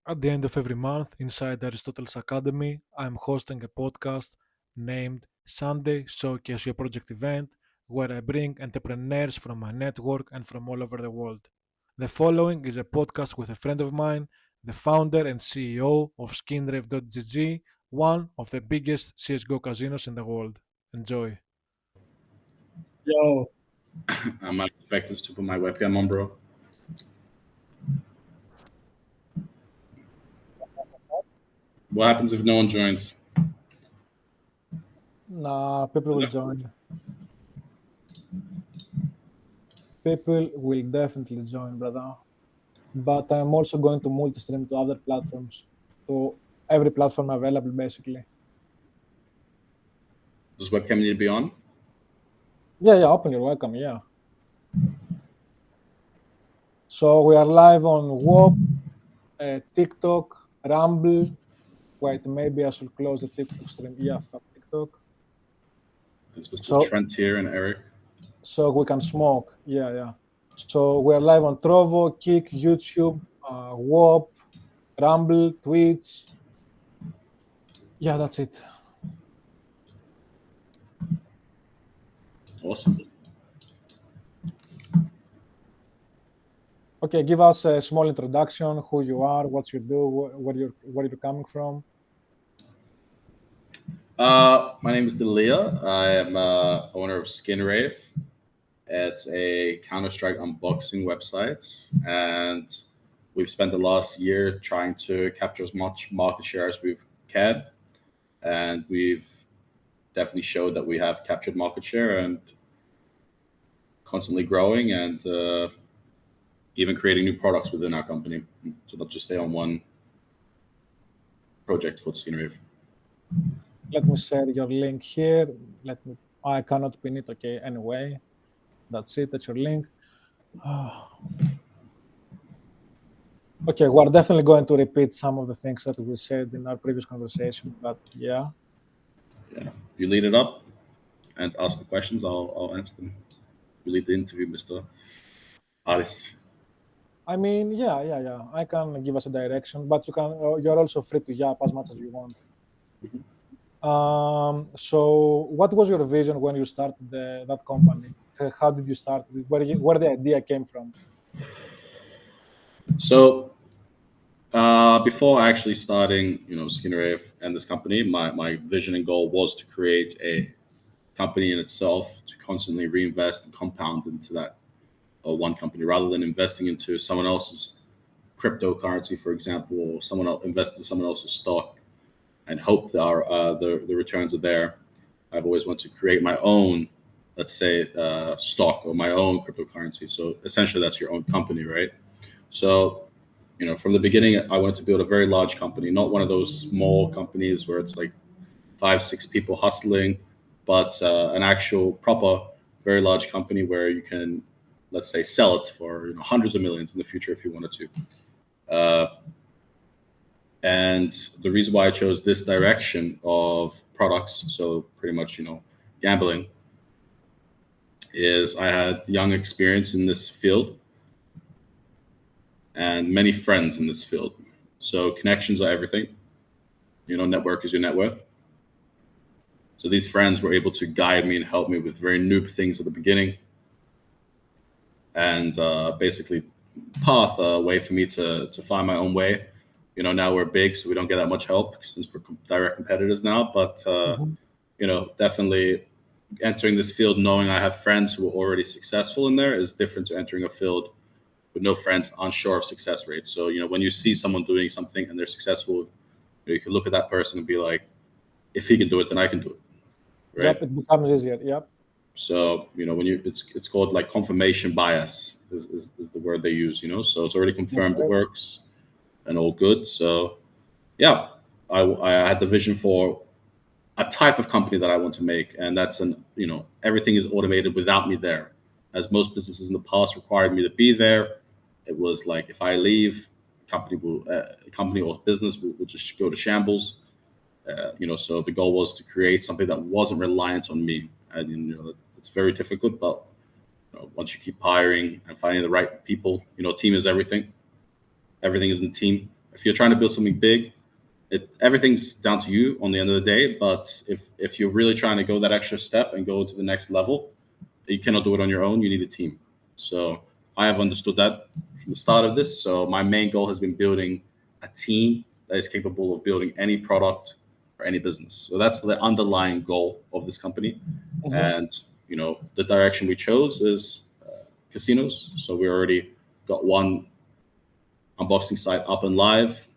At the end of every month, inside Aristotle's Academy, I'm hosting a podcast named Sunday Showcase Your Project Event, where I bring entrepreneurs from my network and from all over the world. The following is a podcast with a friend of mine, the founder and CEO of Skinrave.gg, one of the biggest CSGO casinos in the world. Enjoy. Yo, I'm not expected to put my webcam on, bro. What happens if no one joins? nah, people will join. People will definitely join, brother. But I'm also going to multi-stream to other platforms, to every platform available, basically. Does webcam need to be on? Yeah, open your welcome, yeah. So we are live on WOP, TikTok, Rumble. Wait, maybe I should close the TikTok stream. Yeah, fuck TikTok. It's Mr. So- Trent here and Eric. So we can smoke. Yeah. So we are live on Trovo, Kick, YouTube, WOP, Rumble, Twitch. Yeah, that's it. Awesome. Okay, give us a small introduction, who you are, what you do, where you're coming from. My name is Delia. I am owner of Skinrave. It's a Counter-Strike unboxing website, and we've spent the last year trying to capture as much market share as we can, and we've definitely showed that we have captured market share and constantly growing and even creating new products within our company to not just stay on one project called Skinrave. Let me share your link here. I cannot pin it, okay, anyway. That's it, that's your link. Okay, we're definitely going to repeat some of the things that we said in our previous conversation, but yeah. Yeah, you lead it up and ask the questions. I'll answer them. You lead the interview, Mr. Aris. I mean, yeah. I can give us a direction, but you're also free to yap as much as you want. So what was your vision when you started that company? How did you start? Where the idea came from? So before actually starting, Skinrave and this company, my vision and goal was to create a company in itself to constantly reinvest and compound into that one company rather than investing into someone else's cryptocurrency, for example, or someone else invest in someone else's stock and hope that the returns are there. I've always wanted to create my own, let's say, stock or my own cryptocurrency. So essentially, that's your own company, right? So, from the beginning, I wanted to build a very large company, not one of those small companies where it's like 5-6 people hustling, but an actual proper, very large company where you can, let's say, sell it for hundreds of millions in the future if you wanted to. And the reason why I chose this direction of products, so pretty much, gambling, is I had young experience in this field and many friends in this field. So connections are everything. Network is your net worth. So these friends were able to guide me and help me with very noob things at the beginning and basically path a way for me to find my own way. Now we're big, so we don't get that much help since we're direct competitors now. But definitely entering this field knowing I have friends who are already successful in there is different to entering a field with no friends, unsure of success rates. So when you see someone doing something and they're successful, you can look at that person and be like, if he can do it, then I can do it. Right? Yep, it becomes easier. Yep. So when it's called like confirmation bias is the word they use. So it's already confirmed it works and all good. So yeah, I had the vision for a type of company that I want to make, and that's everything is automated without me there. As most businesses in the past required me to be there, it was like if I leave, company or business will just go to shambles. So the goal was to create something that wasn't reliant on me, and it's very difficult. But once you keep hiring and finding the right people, team is everything. Everything is in the team. if you're trying to build something big, everything's down to you on the end of the day. But if you're really trying to go that extra step and go to the next level, you cannot do it on your own. You need a team. So I have understood that from the start of this. So my main goal has been building a team that is capable of building any product or any business. So that's the underlying goal of this company. And the direction we chose is casinos. So we already got one unboxing site up and live,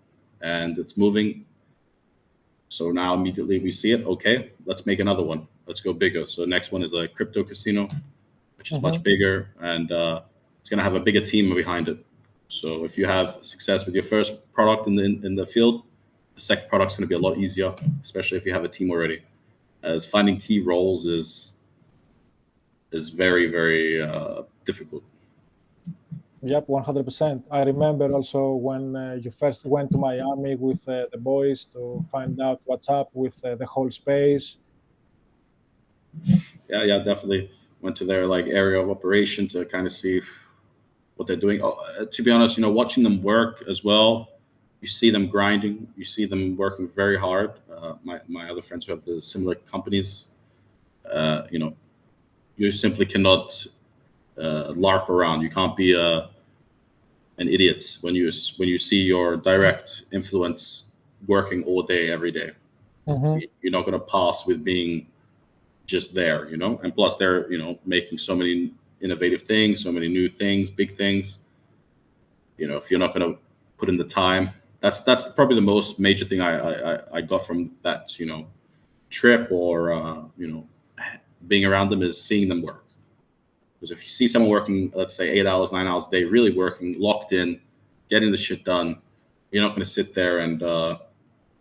and it's moving. So now immediately we see it. Okay, let's make another one. Let's go bigger. So the next one is a crypto casino, which is much bigger, and it's going to have a bigger team behind it. So if you have success with your first product in the field, the second product's going to be a lot easier, especially if you have a team already. As finding key roles is very, very difficult. Yep, 100%. I remember also when you first went to Miami with the boys to find out what's up with the whole space. Yeah, definitely went to their area of operation to kind of see what they're doing. To be honest, watching them work as well, you see them grinding, you see them working very hard. My other friends who have the similar companies, you simply cannot LARP around. You can't be an idiot when you see your direct influence working all day, every day. You're not going to pass with being just there, and plus they're making so many innovative things, so many new things, big things. If you're not going to put in the time, that's probably the most major thing I got from that trip, or being around them, is seeing them work. Because if you see someone working, let's say 8 hours, 9 hours a day, really working, locked in, getting the shit done, you're not going to sit there and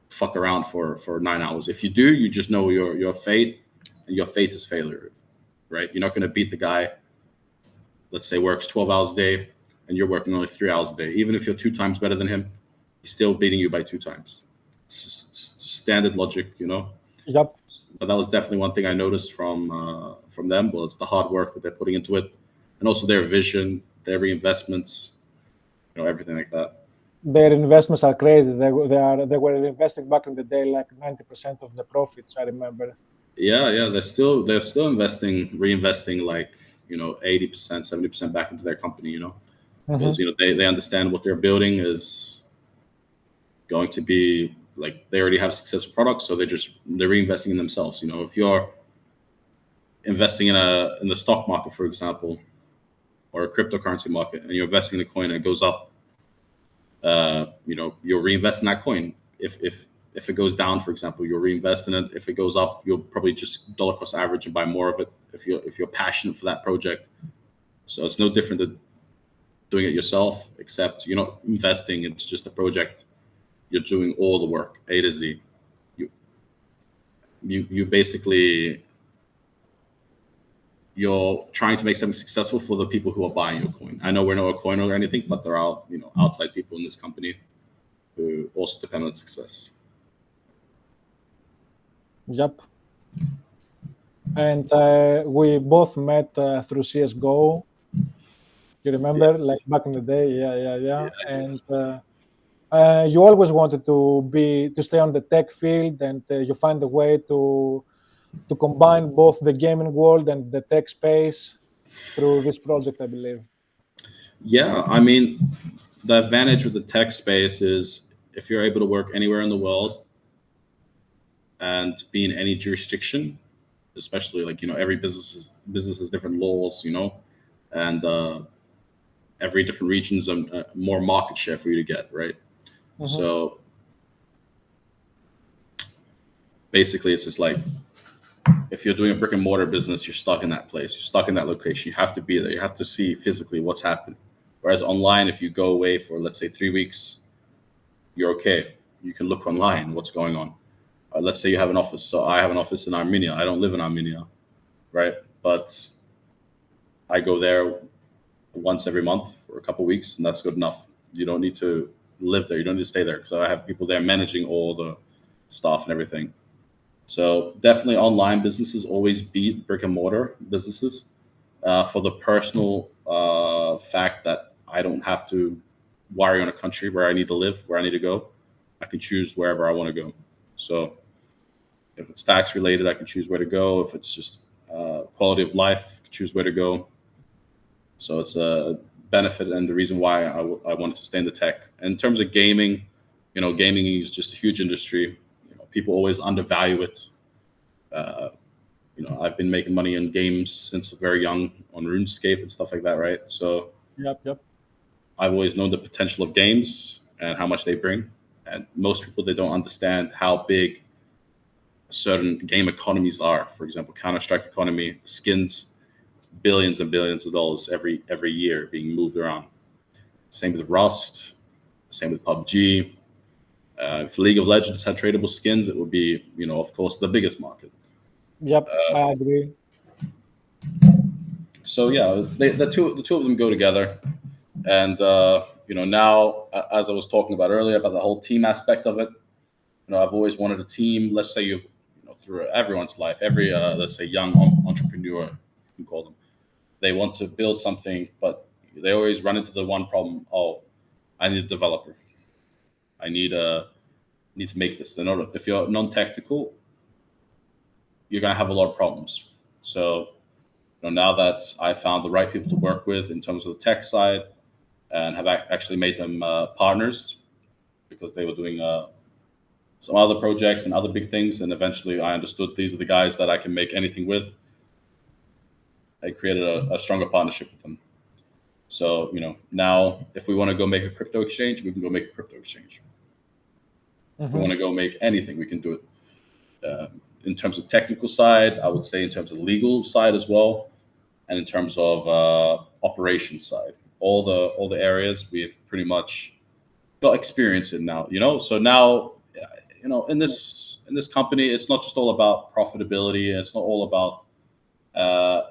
fuck around for 9 hours. If you do, you just know your fate, and your fate is failure, right? You're not going to beat the guy, let's say, works 12 hours a day, and you're working only 3 hours a day. Even if you're 2 times better than him, he's still beating you by 2 times. It's just standard logic, Yep. But that was definitely one thing I noticed from them, was the hard work that they're putting into it, and also their vision, their reinvestments, everything like that. Their investments are crazy. They were investing back in the day 90% of the profits, I remember. Yeah, they're still reinvesting 80%, 70% back into their company, because they understand what they're building is going to be they already have successful products, so they're reinvesting in themselves. If you're investing in the stock market, for example, or a cryptocurrency market, and you're investing in a coin and it goes up, you'll reinvest in that coin. If it goes down, for example, you'll reinvest in it. If it goes up, you'll probably just dollar cost average and buy more of it if you're passionate for that project. So it's no different than doing it yourself, except you're not investing. It's just a project. You're doing all the work, A to Z. You basically, you're trying to make something successful for the people who are buying your coin. I know we're not a coin or anything, but there are outside people in this company who also depend on success. Yep. And we both met through CS:GO. You remember, Yes. back in the day? Yeah. And you always wanted to stay on the tech field, and you find a way to combine both the gaming world and the tech space through this project, I believe. Yeah, I mean, the advantage with the tech space is if you're able to work anywhere in the world and be in any jurisdiction, especially every business has different laws, and every different region's more market share for you to get, right? So basically, it's just if you're doing a brick and mortar business, you're stuck in that place, you're stuck in that location. You have to be there. You have to see physically what's happening. Whereas online, if you go away for, let's say, 3 weeks, you're okay. You can look online what's going on. Let's say you have an office. So I have an office in Armenia. I don't live in Armenia, right? But I go there once every month for a couple of weeks, and that's good enough. You don't need to live there. You don't need to stay there. So I have people there managing all the stuff and everything. So definitely online businesses always beat brick and mortar businesses for the personal fact that I don't have to wiring on a country where I need to live, where I need to go, I can choose wherever I want to go. So if it's tax related, I can choose where to go. If it's just quality of life, I can choose where to go. So it's a benefit and the reason why I wanted to stay in the tech. And in terms of gaming, gaming is just a huge industry. People always undervalue it. I've been making money in games since very young on RuneScape and stuff like that, right? So Yep. I've always known the potential of games and how much they bring. And most people, they don't understand how big certain game economies are. For example, Counter-Strike economy, skins, billions and billions of dollars every year being moved around. Same with Rust, same with PUBG. If League of Legends had tradable skins, it would be, of course, the biggest market. Yep, I agree. So yeah, the two of them go together, and now, as I was talking about earlier about the whole team aspect of it, I've always wanted a team. Let's say you've through everyone's life, every let's say young entrepreneur, you can call them, they want to build something, but they always run into the one problem. Oh, I need a developer. I need to make this. If you're non-technical, you're gonna have a lot of problems. So now that I found the right people to work with in terms of the tech side, and have actually made them partners because they were doing some other projects and other big things, and eventually I understood these are the guys that I can make anything with. I created a stronger partnership with them. So now if we want to go make a crypto exchange, we can go make a crypto exchange. If we want to go make anything, we can do it. In terms of technical side, I would say in terms of legal side as well, and in terms of operations side, all the areas we've pretty much got experience in now. So now, in this company, it's not just all about profitability. It's not all about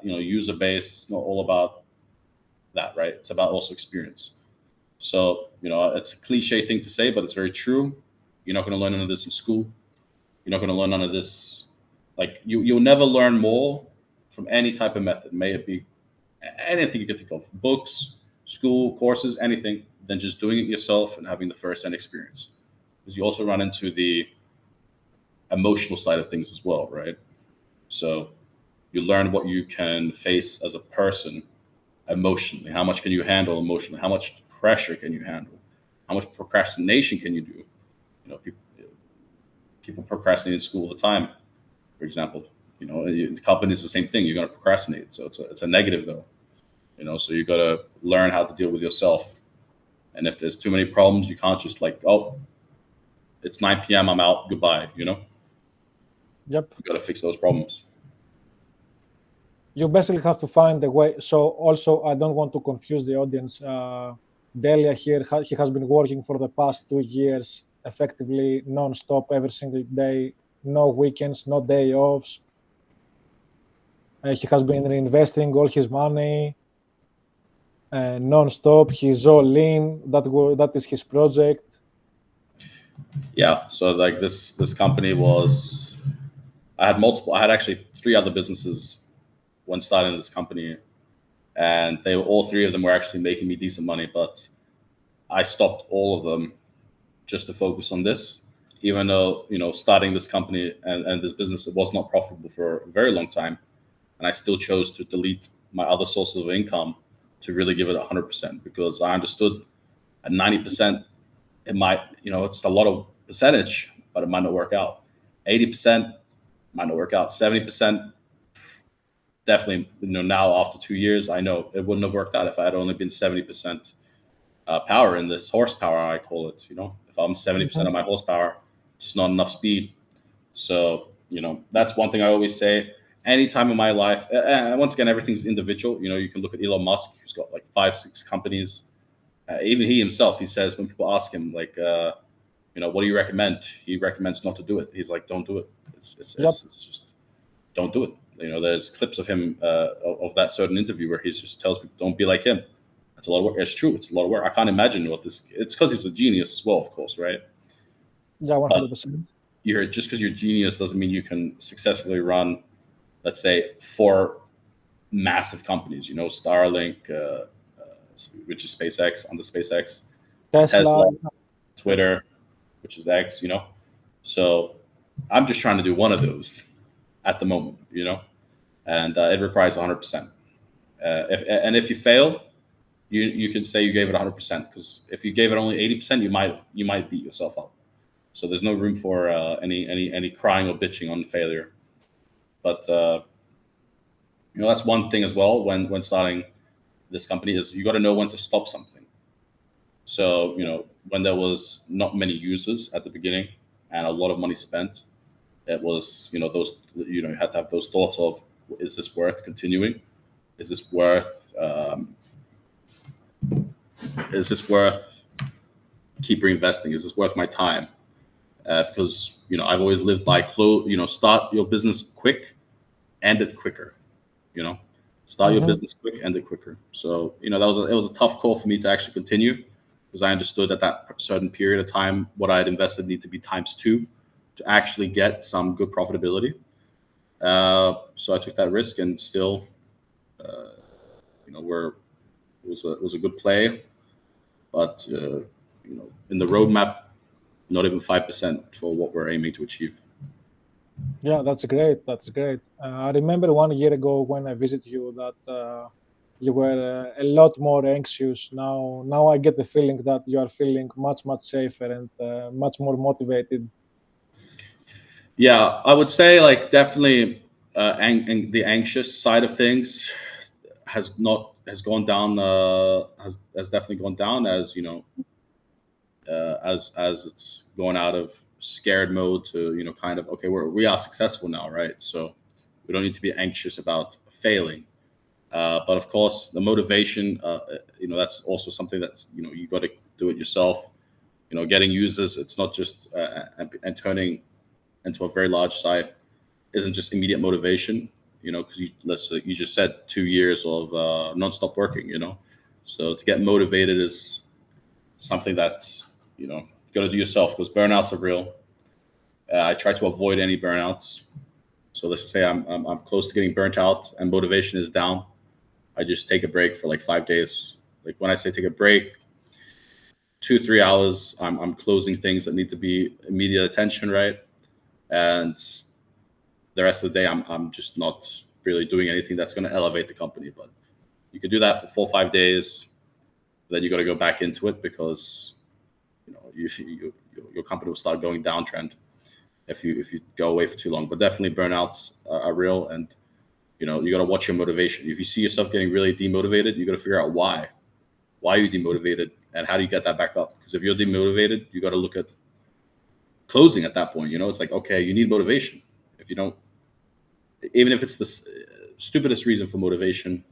user base. It's not all about that, right? It's about also experience. So it's a cliche thing to say, but it's very true. You're not going to learn none of this in school. You're not going to learn none of this. Like you'll never learn more from any type of method. May it be anything you can think of, books, school, courses, anything, than just doing it yourself and having the first-hand experience. Because you also run into the emotional side of things as well, right? So you learn what you can face as a person emotionally. How much can you handle emotionally? How much pressure can you handle? How much procrastination can you do? People procrastinate in school all the time, for example. The company is the same thing. You're going to procrastinate. So it's a negative though. So you got to learn how to deal with yourself. And if there's too many problems, you can't just it's 9 p.m. I'm out. Goodbye. Yep. You got to fix those problems. You basically have to find a way. So also, I don't want to confuse the audience. Delia here, he has been working for the past 2 years, effectively non-stop every single day, no weekends, no day offs. He has been reinvesting all his money non-stop. He's all in. That is his project. Yeah. So like this company was, I had actually 3 other businesses when starting this company, and all 3 of them were actually making me decent money, but I stopped all of them just to focus on this, even though, starting this company and this business, it was not profitable for a very long time. And I still chose to delete my other sources of income to really give it 100%, because I understood at 90%, it might, it's a lot of percentage, but it might not work out. 80% might not work out. 70%, definitely, now after 2 years, I know it wouldn't have worked out if I had only been 70% power in this horsepower, I call it. If I'm 70% of my horsepower, it's not enough speed. So, that's one thing I always say. Any time in my life, and once again, everything's individual. You can look at Elon Musk, who's got like 5-6 companies. Even he himself, he says when people ask him, like, what do you recommend? He recommends not to do it. He's like, don't do it. It's just don't do it. There's clips of him of that certain interview where he just tells people, don't be like him. It's a lot of work. It's true. It's a lot of work. I can't imagine it's because he's a genius as well, of course, right? Yeah, 100%. Just because you're a genius doesn't mean you can successfully run, let's say, 4 massive companies, Starlink, which is SpaceX, under SpaceX. Tesla. Tesla, Twitter, which is X, So I'm just trying to do one of those at the moment, and it requires 100%. If you fail, you can say you gave it 100%, because if you gave it only 80%, you might beat yourself up. So there's no room for any crying or bitching on failure. But that's one thing as well when starting this company, is you got to know when to stop something. So when there was not many users at the beginning and a lot of money spent, it was those you had to have those thoughts of, is this worth continuing? Is this worth keep reinvesting? Is this worth my time? Because I've always lived by start your business quick, end it quicker. Start your business quick, end it quicker. So it was a tough call for me to actually continue, because I understood at that certain period of time what I had invested needed to be times 2 to actually get some good profitability. So I took that risk, and still, it was a good play, but in the roadmap, not even 5% for what we're aiming to achieve. Yeah, that's great. I remember 1 year ago when I visited you that you were a lot more anxious. Now I get the feeling that you are feeling much safer and much more motivated. Yeah, I would say definitely the anxious side of things has gone down. Has definitely gone down, as as it's going out of scared mode to kind of, okay, we are successful now, right? So we don't need to be anxious about failing. But of course, the motivation, that's also something that's you got to do it yourself. Getting users, it's not just and turning into a very large site isn't just immediate motivation. Because you just said 2 years of nonstop working. So to get motivated is something that's you got to do yourself, because burnouts are real. I try to avoid any burnouts. So let's just say I'm close to getting burnt out and motivation is down. I just take a break for 5 days. Like, when I say take a break, 2-3 hours, I'm closing things that need to be immediate attention, right? And the rest of the day, I'm just not really doing anything that's going to elevate the company. But you can do that for 4 or 5 days. Then you got to go back into it, because your company will start going downtrend if you go away for too long. But definitely burnouts are real, and you got to watch your motivation. If you see yourself getting really demotivated, you got to figure out why are you demotivated, and how do you get that back up? Because if you're demotivated, you got to look at closing at that point. It's like, okay, you need motivation. If you don't, even if it's the stupidest reason for motivation,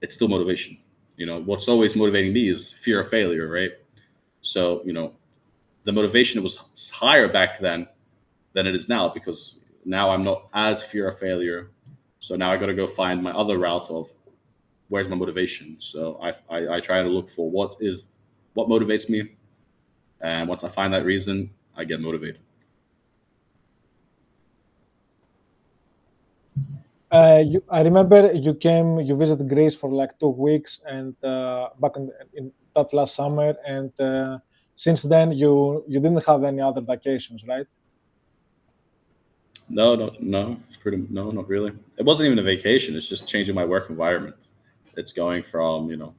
it's still motivation. What's always motivating me is fear of failure, right? So the motivation was higher back then than it is now, because now I'm not as fear of failure. So now I got to go find my other route of where's my motivation. So I try to look for what motivates me, and once I find that reason, I get motivated. I remember you visited Greece for 2 weeks, and back in that last summer, and since then you didn't have any other vacations, right? No, not really. It wasn't even a vacation. It's just changing my work environment. It's going from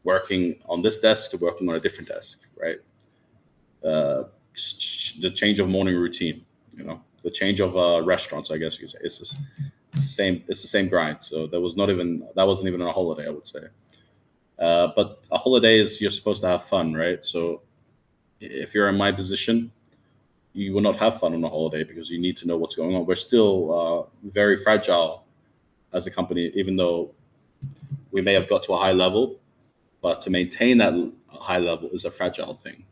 working on this desk to working on a different desk, right? The change of morning routine, the change of restaurants, I guess you could say. It's the same grind. So that wasn't even a holiday, I would say. But a holiday is, you're supposed to have fun, right? So if you're in my position, you will not have fun on a holiday, because you need to know what's going on. We're still very fragile as a company, even though we may have got to a high level, but to maintain that high level is a fragile thing,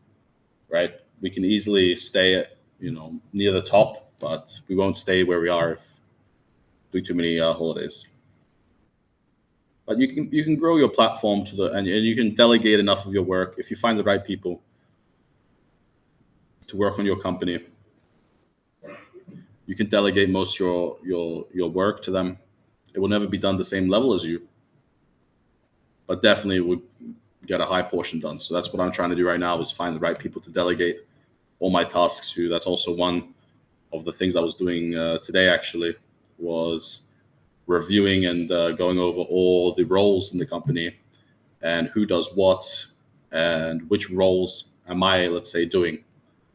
right? We can easily stay at, near the top, but we won't stay where we are if do too many holidays. But you can grow your platform and you can delegate enough of your work if you find the right people to work on your company. You can delegate most your work to them. It will never be done the same level as you, but definitely would get a high portion done. So that's what I'm trying to do right now, is find the right people to delegate all my tasks to. That's also one of the things I was doing today, actually, was reviewing and going over all the roles in the company and who does what and which roles am I, let's say, doing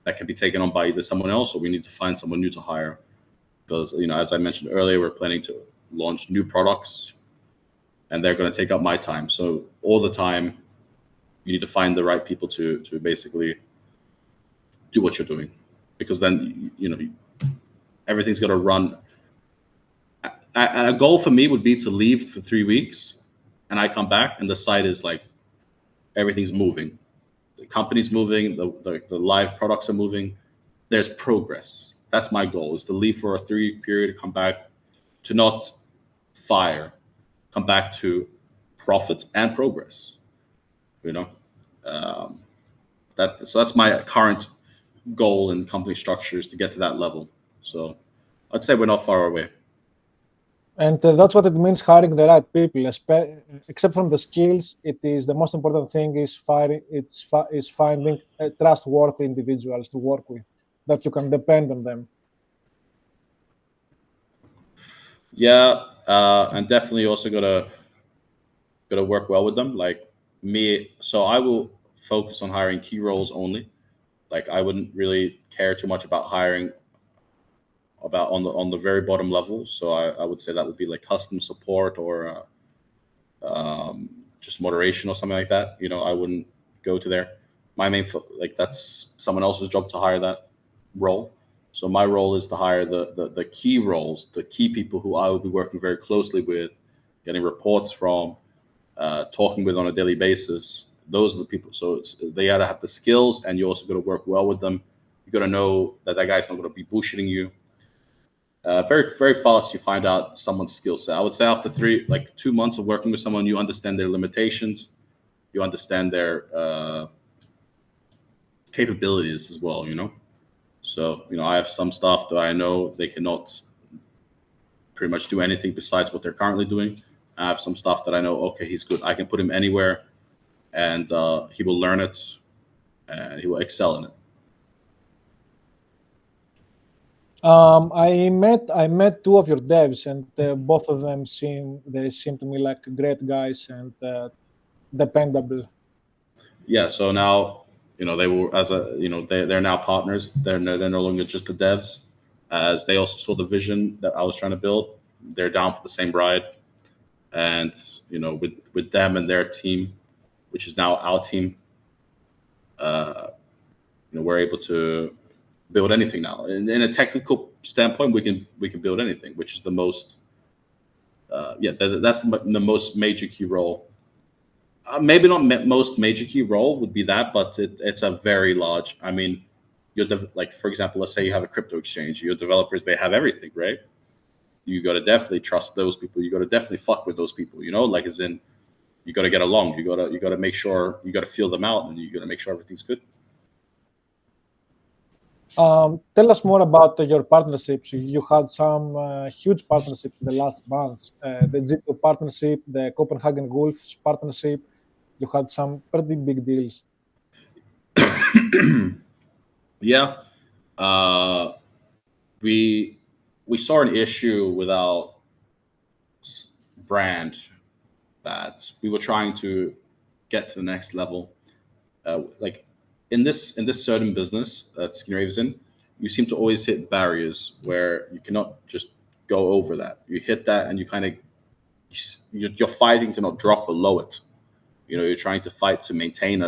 that can be taken on by either someone else, or we need to find someone new to hire. Because, as I mentioned earlier, we're planning to launch new products and they're going to take up my time. So all the time, you need to find the right people to basically do what you're doing, because then, everything's going to run. A goal for me would be to leave for 3 weeks and I come back and the site is like, everything's moving. The company's moving, the live products are moving. There's progress. That's my goal, is to leave for a 3-week period, come back to not fire, come back to profit and progress. So that's my current goal in company structures, to get to that level. So I'd say we're not far away. And that's what it means, hiring the right people. Except from the skills, it is the most important thing is finding trustworthy individuals to work with, that you can depend on them. Yeah, and definitely also gotta work well with them. Like me, so I will focus on hiring key roles only. Like I wouldn't really care too much about hiring about on the very bottom level. So I would say that would be like customer support or just moderation or something like that. I wouldn't go to there. My main that's someone else's job to hire that role. So my role is to hire the key roles, the key people who I will be working very closely with, getting reports from, talking with on a daily basis. Those are the people. So they gotta have the skills, and you also got to work well with them. You got to know that guy's not going to be bullshitting you. Very, very fast, you find out someone's skill set. I would say after 2 months of working with someone, you understand their limitations, you understand their capabilities as well. So I have some staff that I know they cannot pretty much do anything besides what they're currently doing. I have some staff that I know, okay, he's good. I can put him anywhere, and he will learn it, and he will excel in it. I met 2 of your devs, and both of them seem to me like great guys and dependable. Yeah. So now, they were they're now partners. They're no longer just the devs, as they also saw the vision that I was trying to build. They're down for the same ride, and with them and their team, which is now our team, we're able to build anything now. In a technical standpoint, we can build anything, which is the most that's the most major key role. Maybe not most major key role would be that, but it's a very large. I mean, like, for example, let's say you have a crypto exchange. Your developers, they have everything, right? You got to definitely trust those people. You got to definitely fuck with those people. Like, as in, you got to get along. You got to make sure, you got to feel them out, and you got to make sure everything's good. Tell us more about your partnerships. You had some huge partnerships in the last months. The G2 partnership, the Copenhagen Wolves partnership. You had some pretty big deals. Yeah. We saw an issue with our brand, that we were trying to get to the next level. Like in this certain business that Skinrave's in, you seem to always hit barriers where you cannot just go over that. You hit that, and you kind of you're fighting to not drop below it. You're trying to fight to maintain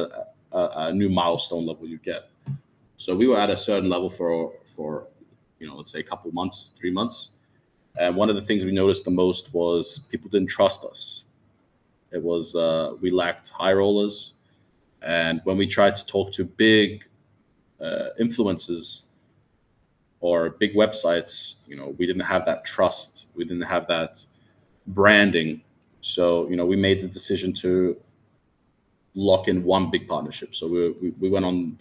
a new milestone level you get. So we were at a certain level for let's say a couple months, 3 months. And one of the things we noticed the most was people didn't trust us. It was we lacked high rollers, and when we tried to talk to big influencers or big websites, we didn't have that trust. We didn't have that branding. So we made the decision to lock in one big partnership. So we went on.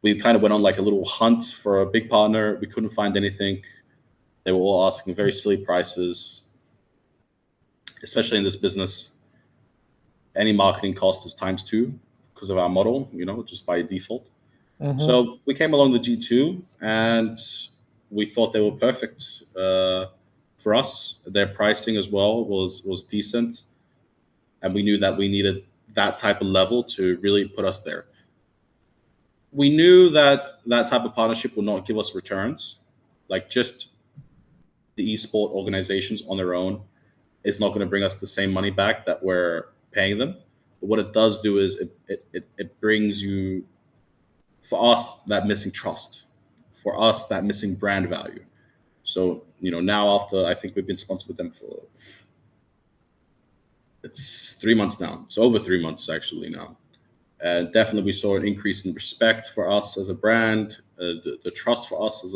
We kind of went on like a little hunt for a big partner. We couldn't find anything. They were all asking very silly prices, especially in this business. any marketing cost is ×2 because of our model, just by default. Mm-hmm. So we came along the G2 and we thought they were perfect for us. Their pricing as well was decent, and we knew that we needed that type of level to really put us there. We knew that type of partnership will not give us returns, like just the esport organizations on their own is not going to bring us the same money back that we're paying them. But what it does do is it brings you, for us, that missing trust, for us, that missing brand value. So, now after, I think we've been sponsored with them for, it's 3 months now. It's over 3 months actually now. And definitely we saw an increase in respect for us as a brand. The trust for us as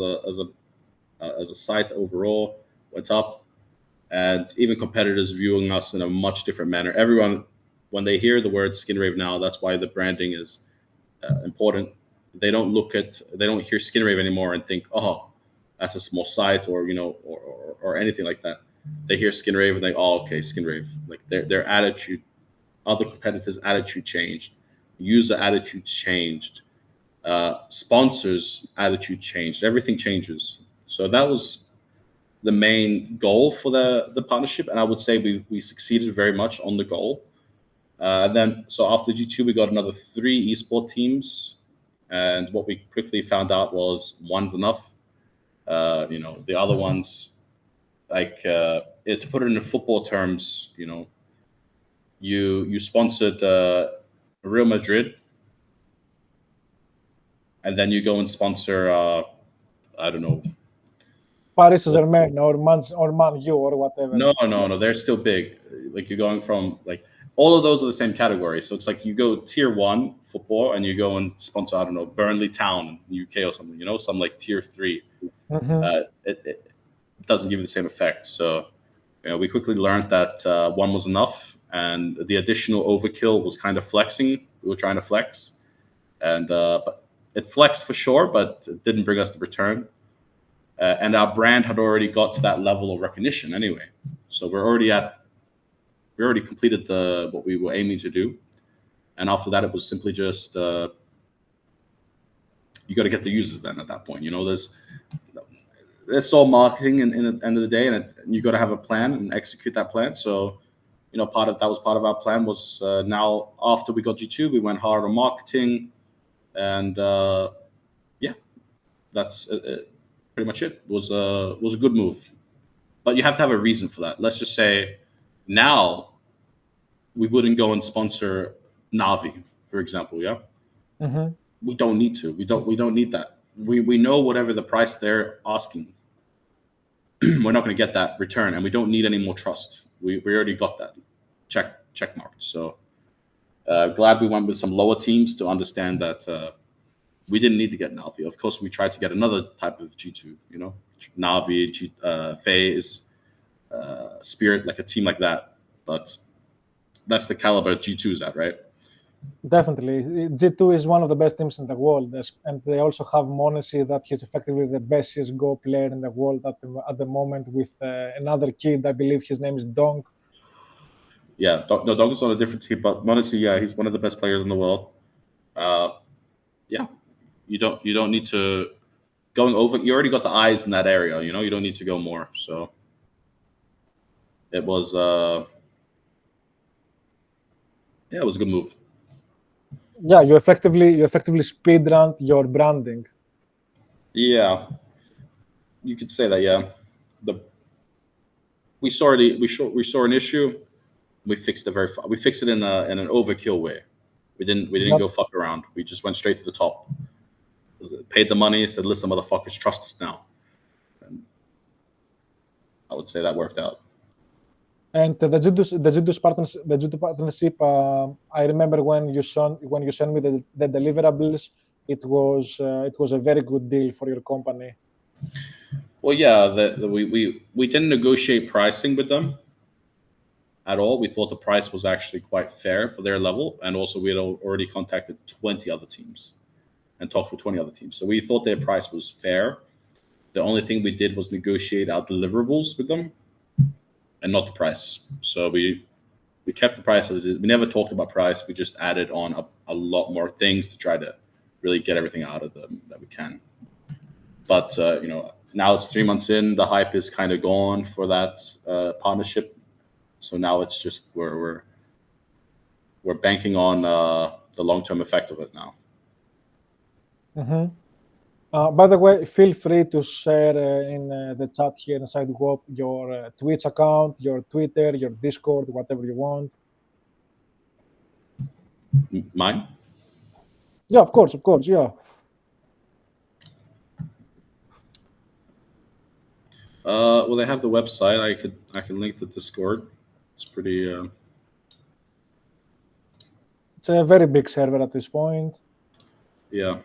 a site overall went up. And even competitors viewing us in a much different manner. Everyone, when they hear the word Skinrave now, that's why the branding is important. They don't hear Skinrave anymore and think, oh, that's a small site or anything like that. They hear Skinrave and they, oh, okay, Skinrave. Like their attitude, other competitors' attitude changed, user attitude changed, sponsors' attitude changed. Everything changes. So that was the main goal for the partnership, and I would say we succeeded very much on the goal. Then after G2, we got another 3 esport teams, and what we quickly found out was one's enough. The other ones, like to put it in football terms, you sponsored Real Madrid, and then you go and sponsor I don't know, Paris Saint-Germain or Man U or whatever. No, they're still big. Like you're going from like all of those are the same category. So it's like you go tier 1 football and you go and sponsor, I don't know, Burnley Town in UK or something, some like tier 3. Mm-hmm. It doesn't give you the same effect. So we quickly learned that one was enough, and the additional overkill was kind of flexing. We were trying to flex, and but it flexed for sure, but it didn't bring us the return. And our brand had already got to that level of recognition anyway. So we already completed what we were aiming to do. And after that, it was simply just, you got to get the users then at that point. There's all marketing in the end of the day, and you got to have a plan and execute that plan. So, part of our plan was now after we got G2, we went hard on marketing, and that's pretty much it. Was a good move, but you have to have a reason for that. Let's just say now we wouldn't go and sponsor Navi, for example. Yeah, Mm-hmm. we don't need to. We don't need that. We know whatever the price they're asking, we're not going to get that return, and we don't need any more trust. We already got that check mark. So glad we went with some lower teams to understand that. We didn't need to get Navi. Of course, we tried to get another type of G2, Navi, FaZe, Spirit, like a team like that. But that's the caliber G2 is at, right? Definitely. G2 is one of the best teams in the world, and they also have Monesi, that he's effectively the best CSGO player in the world at the moment, with another kid, I believe his name is Dong. Yeah, Dong is on a different team, but Monesi, yeah, he's one of the best players in the world. Yeah. You don't need to going over. You already got the eyes in that area. You don't need to go more. So it was it was a good move. Yeah, you effectively speed run your branding. Yeah, you could say that. Yeah, we saw an issue. We fixed it we fixed it in an overkill way. We didn't go fuck around. We just went straight to the top. Paid the money, said, listen, motherfuckers, trust us now. And I would say that worked out. And the G2 partnership, I remember when you sent me the deliverables, it was a very good deal for your company. Well, yeah, we didn't negotiate pricing with them at all. We thought the price was actually quite fair for their level, and also we had already contacted 20 other teams and talked with 20 other teams. So we thought their price was fair. The only thing we did was negotiate our deliverables with them and not the price. So we we kept the price as it is. We never talked about price. We just added on a lot more things to try to really get everything out of them that we can. But now it's 3 months in. The hype is kind of gone for that partnership. So now it's just we're banking on the long-term effect of it now. By the way, feel free to share in the chat here inside WOP your Twitch account, your Twitter, your Discord, whatever you want. Mine? Yeah, of course, yeah. Well, they have the website. I can link the Discord. It's pretty. It's a very big server at this point. Yeah.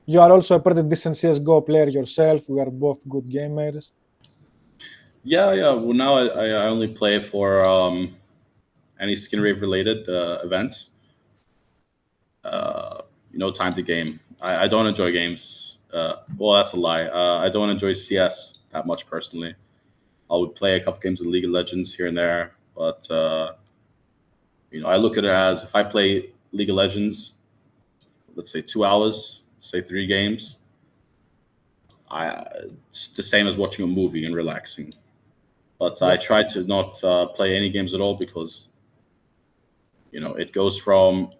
You are also a pretty decent CSGO player yourself. We are both good gamers. Yeah. Well, now I only play for any Skinrave related events. No time to game. I don't enjoy games. Well, that's a lie. I don't enjoy CS that much personally. I would play a couple games of League of Legends here and there, but I look at it as if I play League of Legends, let's say 2 hours, say 3 games, it's the same as watching a movie and relaxing. But I try to not play any games at all because it goes from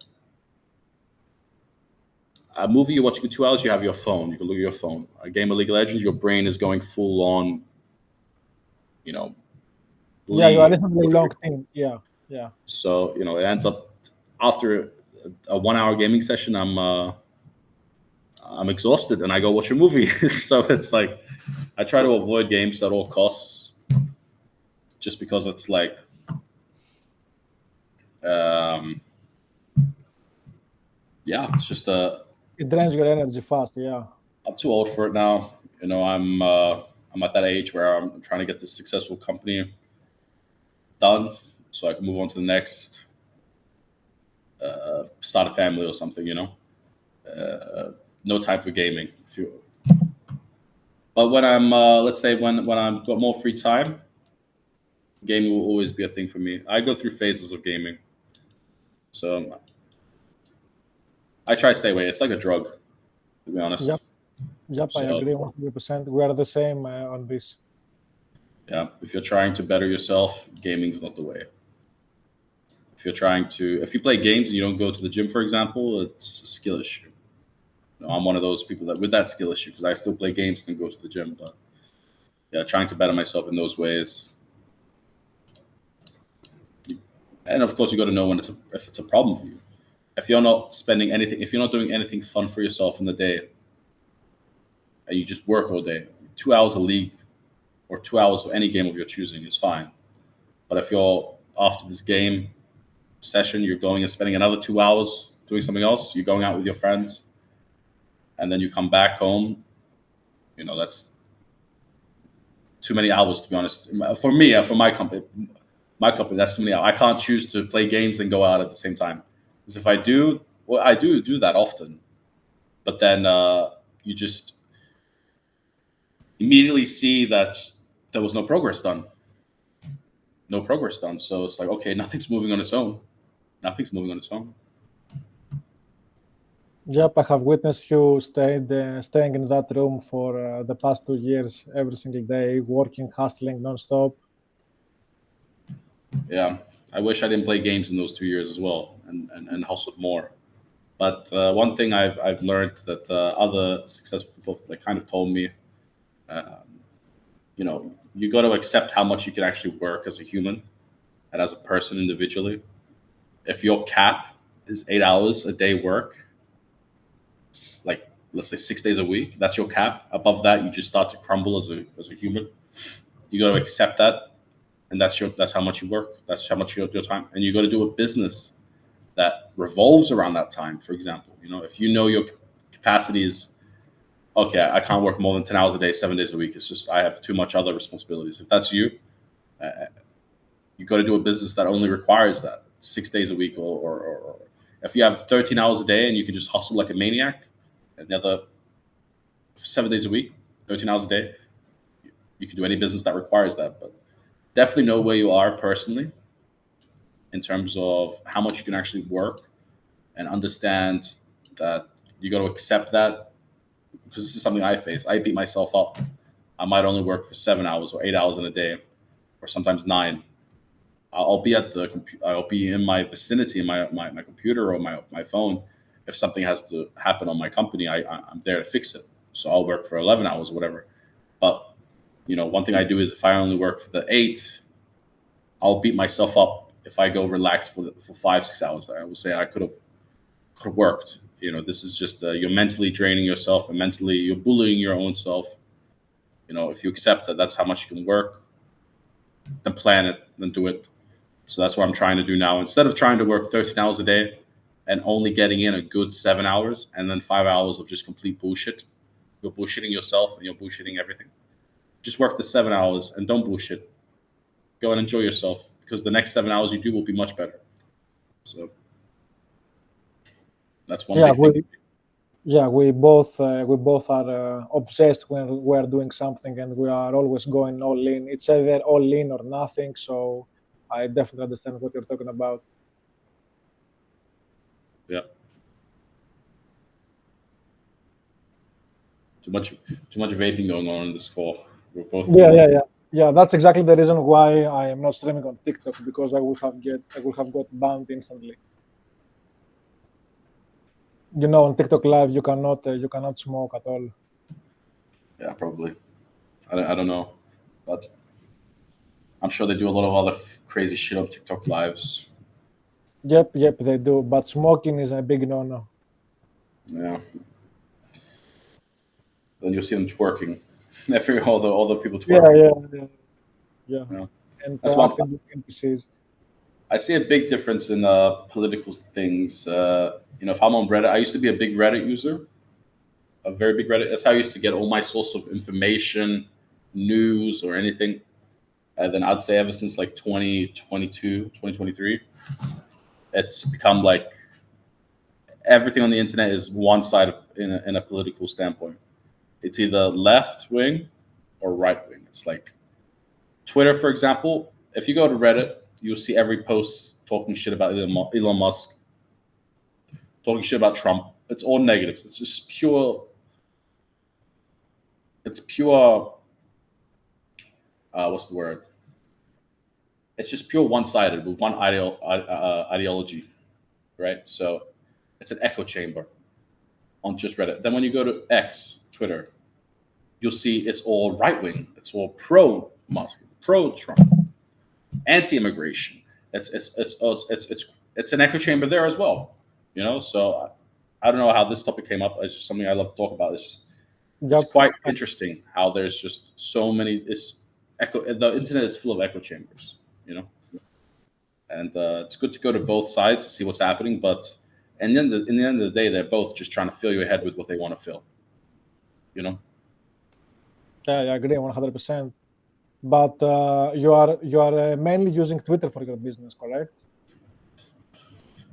a movie you're watching in 2 hours, you have your phone. You can look at your phone. A game of League of Legends, your brain is going full on, yeah, you are listening long thing. Yeah. So it ends up after a 1 hour gaming session, I'm exhausted and I go watch a movie. So it's like I try to avoid games at all costs, just because it's like it's just it drains your energy fast. Yeah, I'm too old for it now. I'm at that age where I'm trying to get this successful company done so I can move on to the next, start a family or something. No time for gaming. But when I'm let's say when I've got more free time, gaming will always be a thing for me. I go through phases of gaming, so I try to stay away. It's like a drug, to be honest. Yep, I agree 100%. We are the same on this. Yeah, if you're trying to better yourself, gaming's not the way. If you play games and you don't go to the gym, for example, it's a skill issue. I'm one of those people that with that skill issue, because I still play games and go to the gym. But yeah, trying to better myself in those ways. And of course, you got to know if it's a problem for you. If you're not doing anything fun for yourself in the day, and you just work all day, 2 hours of League or 2 hours of any game of your choosing is fine. But if you're after this game session, you're going and spending another 2 hours doing something else, you're going out with your friends, and then you come back home, that's too many hours, to be honest. For me, for my company, that's too many hours. I can't choose to play games and go out at the same time. Because if I do, I do that often. But then you just immediately see that there was no progress done. So it's like, okay, nothing's moving on its own. Yep, I have witnessed you staying in that room for the past 2 years, every single day, working, hustling nonstop. Yeah, I wish I didn't play games in those 2 years as well, and hustled more. But one thing I've learned that other successful people kind of told me, you got to accept how much you can actually work as a human and as a person individually. If your cap is 8 hours a day work, like let's say 6 days a week, that's your cap. Above that, you just start to crumble as a human. You got to accept that, and that's how much you work. That's how much your time, and you got to do a business that revolves around that time. For example, if your capacity is okay, I can't work more than 10 hours a day, 7 days a week. It's just I have too much other responsibilities. If that's you, you got to do a business that only requires that 6 days a week, or if you have 13 hours a day and you can just hustle like a maniac, and the other 7 days a week, 13 hours a day, you can do any business that requires that. But definitely know where you are personally in terms of how much you can actually work, and understand that you got to accept that, because this is something I face. I beat myself up. I might only work for 7 hours or 8 hours in a day, or sometimes 9. I'll be at the I'll be in my vicinity, in my computer or my phone. If something has to happen on my company, I'm there to fix it. So I'll work for 11 hours or whatever. But one thing I do is, if I only work for the 8, I'll beat myself up if I go relax for 5-6 hours. I will say I could have worked. This is just you're mentally draining yourself, and mentally you're bullying your own self. If you accept that that's how much you can work, then plan it, then do it. So that's what I'm trying to do now. Instead of trying to work 13 hours a day and only getting in a good 7 hours, and then 5 hours of just complete bullshit, you're bullshitting yourself and you're bullshitting everything. Just work the 7 hours and don't bullshit. Go and enjoy yourself, because the next 7 hours you do will be much better. So that's one big thing. Yeah, we both are obsessed when we're doing something, and we are always going all in. It's either all in or nothing. So I definitely understand what you're talking about. Yeah. Too much vaping going on in this call. We're both. Yeah. That's exactly the reason why I am not streaming on TikTok, because I would have got banned instantly. On TikTok Live, you cannot smoke at all. Yeah, probably. I don't know, but I'm sure they do a lot of other crazy shit on TikTok Lives. Yep, they do. But smoking is a big no-no. Yeah. Then you'll see them twerking. all the people twerking. Yeah. And that's acting with NPCs. I see a big difference in political things. If I'm on Reddit, I used to be a big Reddit user, a very big Reddit. That's how I used to get all my source of information, news, or anything. And then I'd say ever since like 2022, 2023, it's become like everything on the internet is one side in a political standpoint. It's either left wing or right wing. It's like Twitter, for example. If you go to Reddit, you'll see every post talking shit about Elon Musk, talking shit about Trump. It's all negatives. It's just pure. It's pure. What's the word? It's just pure one-sided with one ideology, right? So it's an echo chamber on just Reddit. Then when you go to X, Twitter, you'll see it's all right-wing. It's all pro-Musk, pro-Trump, anti-immigration. It's an echo chamber there as well. So I don't know how this topic came up. It's just something I love to talk about. It's quite interesting how there's just so many. The internet is full of echo chambers. And it's good to go to both sides to see what's happening. But in the end of the day, they're both just trying to fill your head with what they want to fill. Yeah, I agree 100%. But you are mainly using Twitter for your business, correct?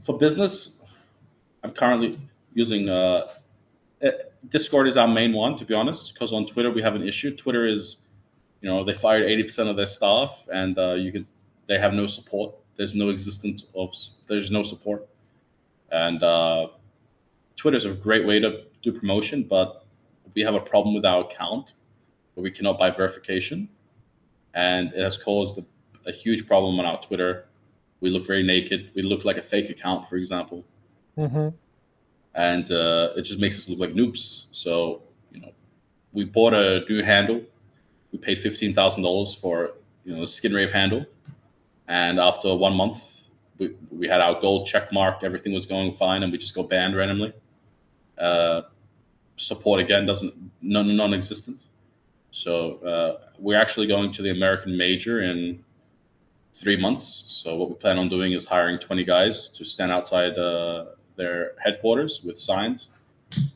For business, I'm currently using Discord is our main one, to be honest, because on Twitter we have an issue. Twitter is, they fired 80% of their staff, and they have no support. There's no support, and Twitter is a great way to do promotion, but we have a problem with our account where we cannot buy verification, and it has caused a huge problem on our Twitter. We look very naked. We look like a fake account, for example. Mm-hmm. And it just makes us look like noobs. So, we bought a new handle. We paid $15,000 for, the Skinrave handle. And after 1 month, we had our gold check mark. Everything was going fine, and we just got banned randomly. Support again non-existent. So we're actually going to the American major in 3 months. So what we plan on doing is hiring 20 guys to stand outside their headquarters with signs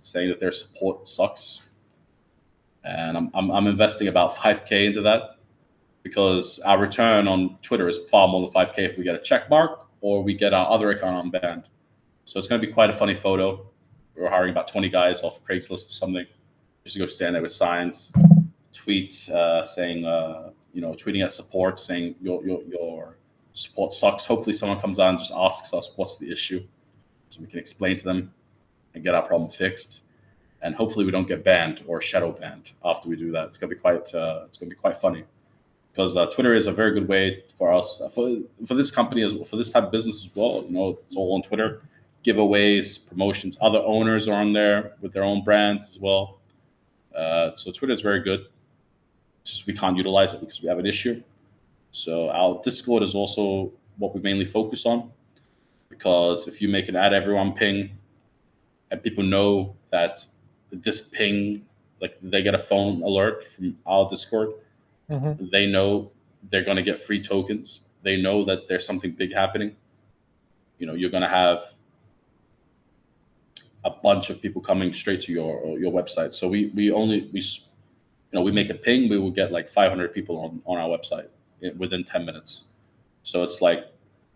saying that their support sucks. And I'm investing about $5,000 into that, because our return on Twitter is far more than $5,000 if we get a check mark or we get our other account unbanned. So it's going to be quite a funny photo. We're hiring about 20 guys off Craigslist or something. Just to go stand there with signs, tweet saying, tweeting at support saying your support sucks. Hopefully someone comes on and just asks us what's the issue, so we can explain to them and get our problem fixed. And hopefully we don't get banned or shadow banned after we do that. It's gonna be quite funny, because Twitter is a very good way for us for this company as well, for this type of business as well. It's all on Twitter. Giveaways, promotions. Other owners are on there with their own brands as well. So Twitter is very good. It's just we can't utilize it because we have an issue. So our Discord is also what we mainly focus on, because if you make an everyone ping and people know that this ping, like they get a phone alert from our Discord, they know they're going to get free tokens. They know that there's something big happening. You're going to have a bunch of people coming straight to your website. So we make a ping, we will get like 500 people on our website within 10 minutes. So it's like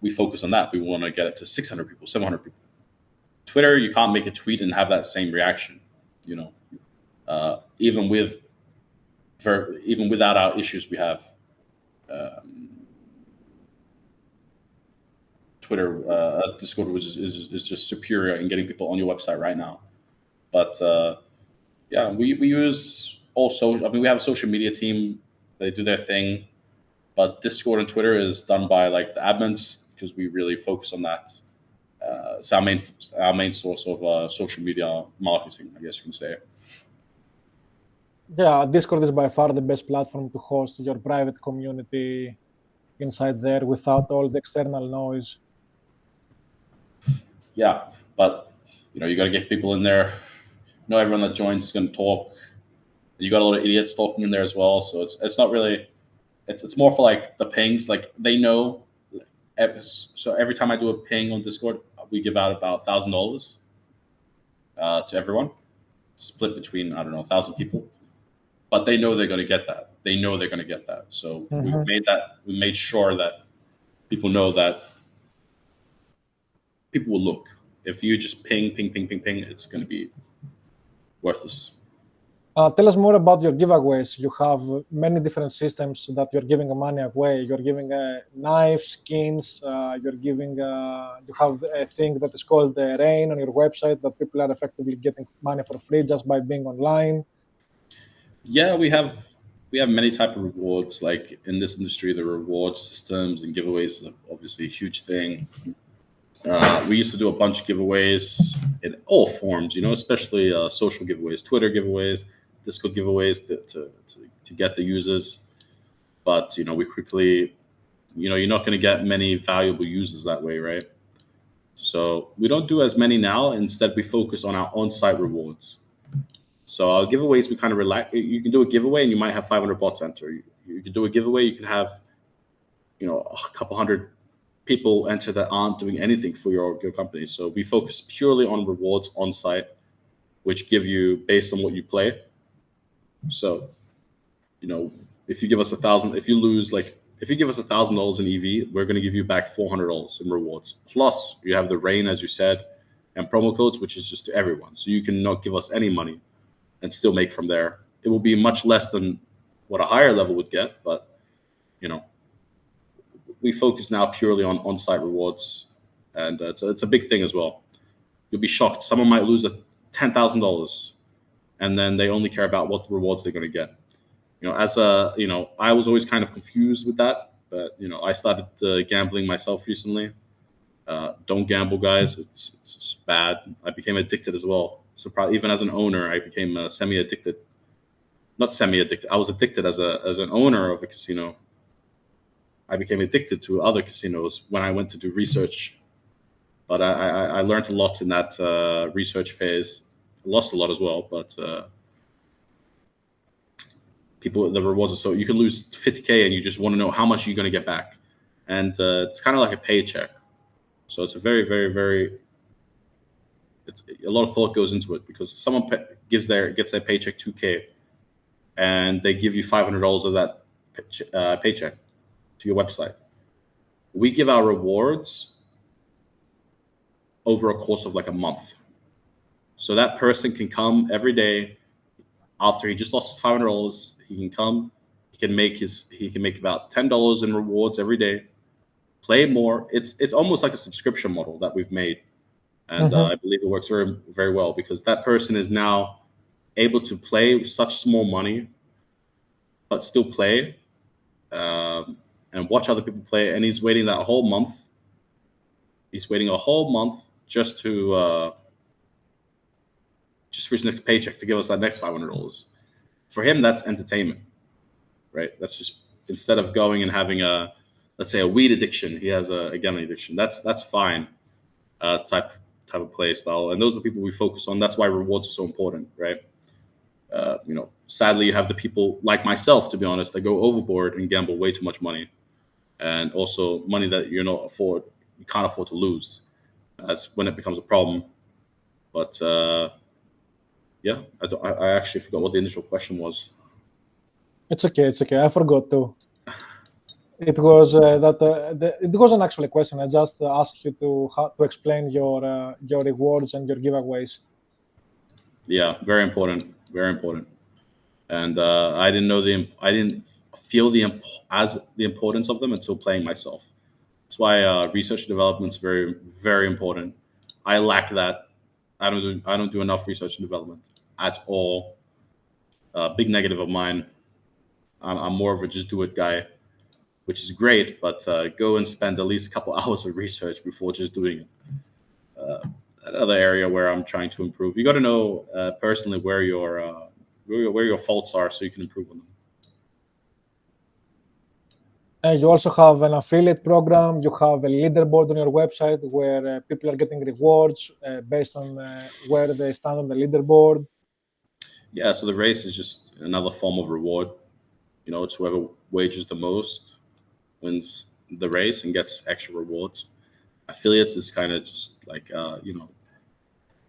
we focus on that. We want to get it to 600 people, 700 people. Twitter, you can't make a tweet and have that same reaction. Even without our issues, we have Twitter, Discord, which is just superior in getting people on your website right now. But we use also. We have a social media team. They do their thing, but Discord and Twitter is done by like the admins, because we really focus on that. It's our main source of social media marketing, I guess you can say. Yeah, Discord is by far the best platform to host your private community inside there without all the external noise. Yeah, but you got to get people in there. Everyone that joins is going to talk. You got a lot of idiots talking in there as well. So it's not really. It's more for like the pings. Like they know. So every time I do a ping on Discord, we give out about $1,000 to everyone, split between 1,000 people. But they know they're going to get that. So we made sure that people know that people will look. If you just ping, it's going to be worthless. Tell us more about your giveaways. You have many different systems that you're giving money away. You're giving knives, skins. You have a thing that is called Rain on your website, that people are effectively getting money for free just by being online. Yeah, we have many type of rewards. Like in this industry, the reward systems and giveaways is obviously a huge thing. We used to do a bunch of giveaways in all forms, especially social giveaways, Twitter giveaways, Discord giveaways to get the users. But we quickly, you're not going to get many valuable users that way, right? So we don't do as many now. Instead, we focus on our on-site rewards. So our giveaways, we kind of relax. You can do a giveaway and you might have 500 bots enter. You can do a giveaway, you can have, a couple hundred people enter that aren't doing anything for your company. So we focus purely on rewards on site, which give you based on what you play. So, if you give us if you give us $1,000 in EV, we're going to give you back $400 in rewards. Plus, you have the Rain, as you said, and promo codes, which is just to everyone. So you can not give us any money and still make from there. It will be much less than what a higher level would get, but we focus now purely on on-site rewards, and it's a big thing as well. You'll be shocked. Someone might lose $10,000, and then they only care about what rewards they're going to get. I was always kind of confused with that, but I started gambling myself recently. Don't gamble, guys. It's bad. I became addicted as well. Even as an owner, I became semi-addicted. Not semi-addicted. I was addicted as an owner of a casino. I became addicted to other casinos when I went to do research. But I learned a lot in that research phase. I lost a lot as well, but the rewards are so you can lose 50K and you just want to know how much you're going to get back. And it's kind of like a paycheck. So it's a very, very, very, it's a lot of thought goes into it, because someone gets their paycheck 2K and they give you $500 of that paycheck to your website. We give our rewards over a course of like a month. So that person can come every day, after he just lost his $500, he can come, he can make about $10 in rewards every day, play more. It's almost like a subscription model that we've made, and I believe it works very, very well, because that person is now able to play with such small money, but still play, and watch other people play. And he's waiting that whole month. He's waiting a whole month just to just for his next paycheck to give us that next $500. For him, that's entertainment, right? That's just, instead of going and having let's say a weed addiction, he has a gambling addiction. That's fine, type of play style. And those are the people we focus on. That's why rewards are so important, right? Sadly, you have the people like myself, to be honest, that go overboard and gamble way too much money, and also money that you can't afford to lose. That's when it becomes a problem. But yeah, I actually forgot what the initial question was. It's okay. I forgot too. It was it wasn't actually a question. I just asked you to explain your rewards and your giveaways. Yeah, very important, very important. And I didn't feel the importance of them until playing myself. That's why research and development is very, very important. I lack that. I don't do enough research and development at all. Big negative of mine. I'm more of a just do it guy, which is great, but go and spend at least a couple hours of research before just doing it. Another area where I'm trying to improve. You got to know personally where your faults are, so you can improve on them. And you also have an affiliate program. You have a leaderboard on your website where people are getting rewards based on where they stand on the leaderboard. Yeah, so the race is just another form of reward. It's whoever wagers the most wins the race and gets extra rewards. Affiliates is kind of just like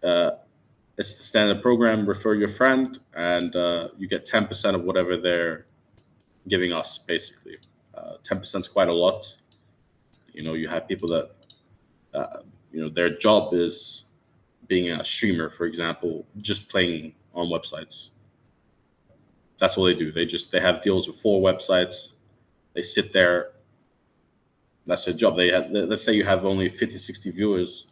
it's the standard program. Refer your friend, and you get 10% of whatever they're giving us. Basically, 10% is quite a lot. You have people that their job is being a streamer, for example, just playing on websites. That's all they do. They have deals with 4 websites. They sit there. That's their job. Let's say you have only 50, 60 viewers.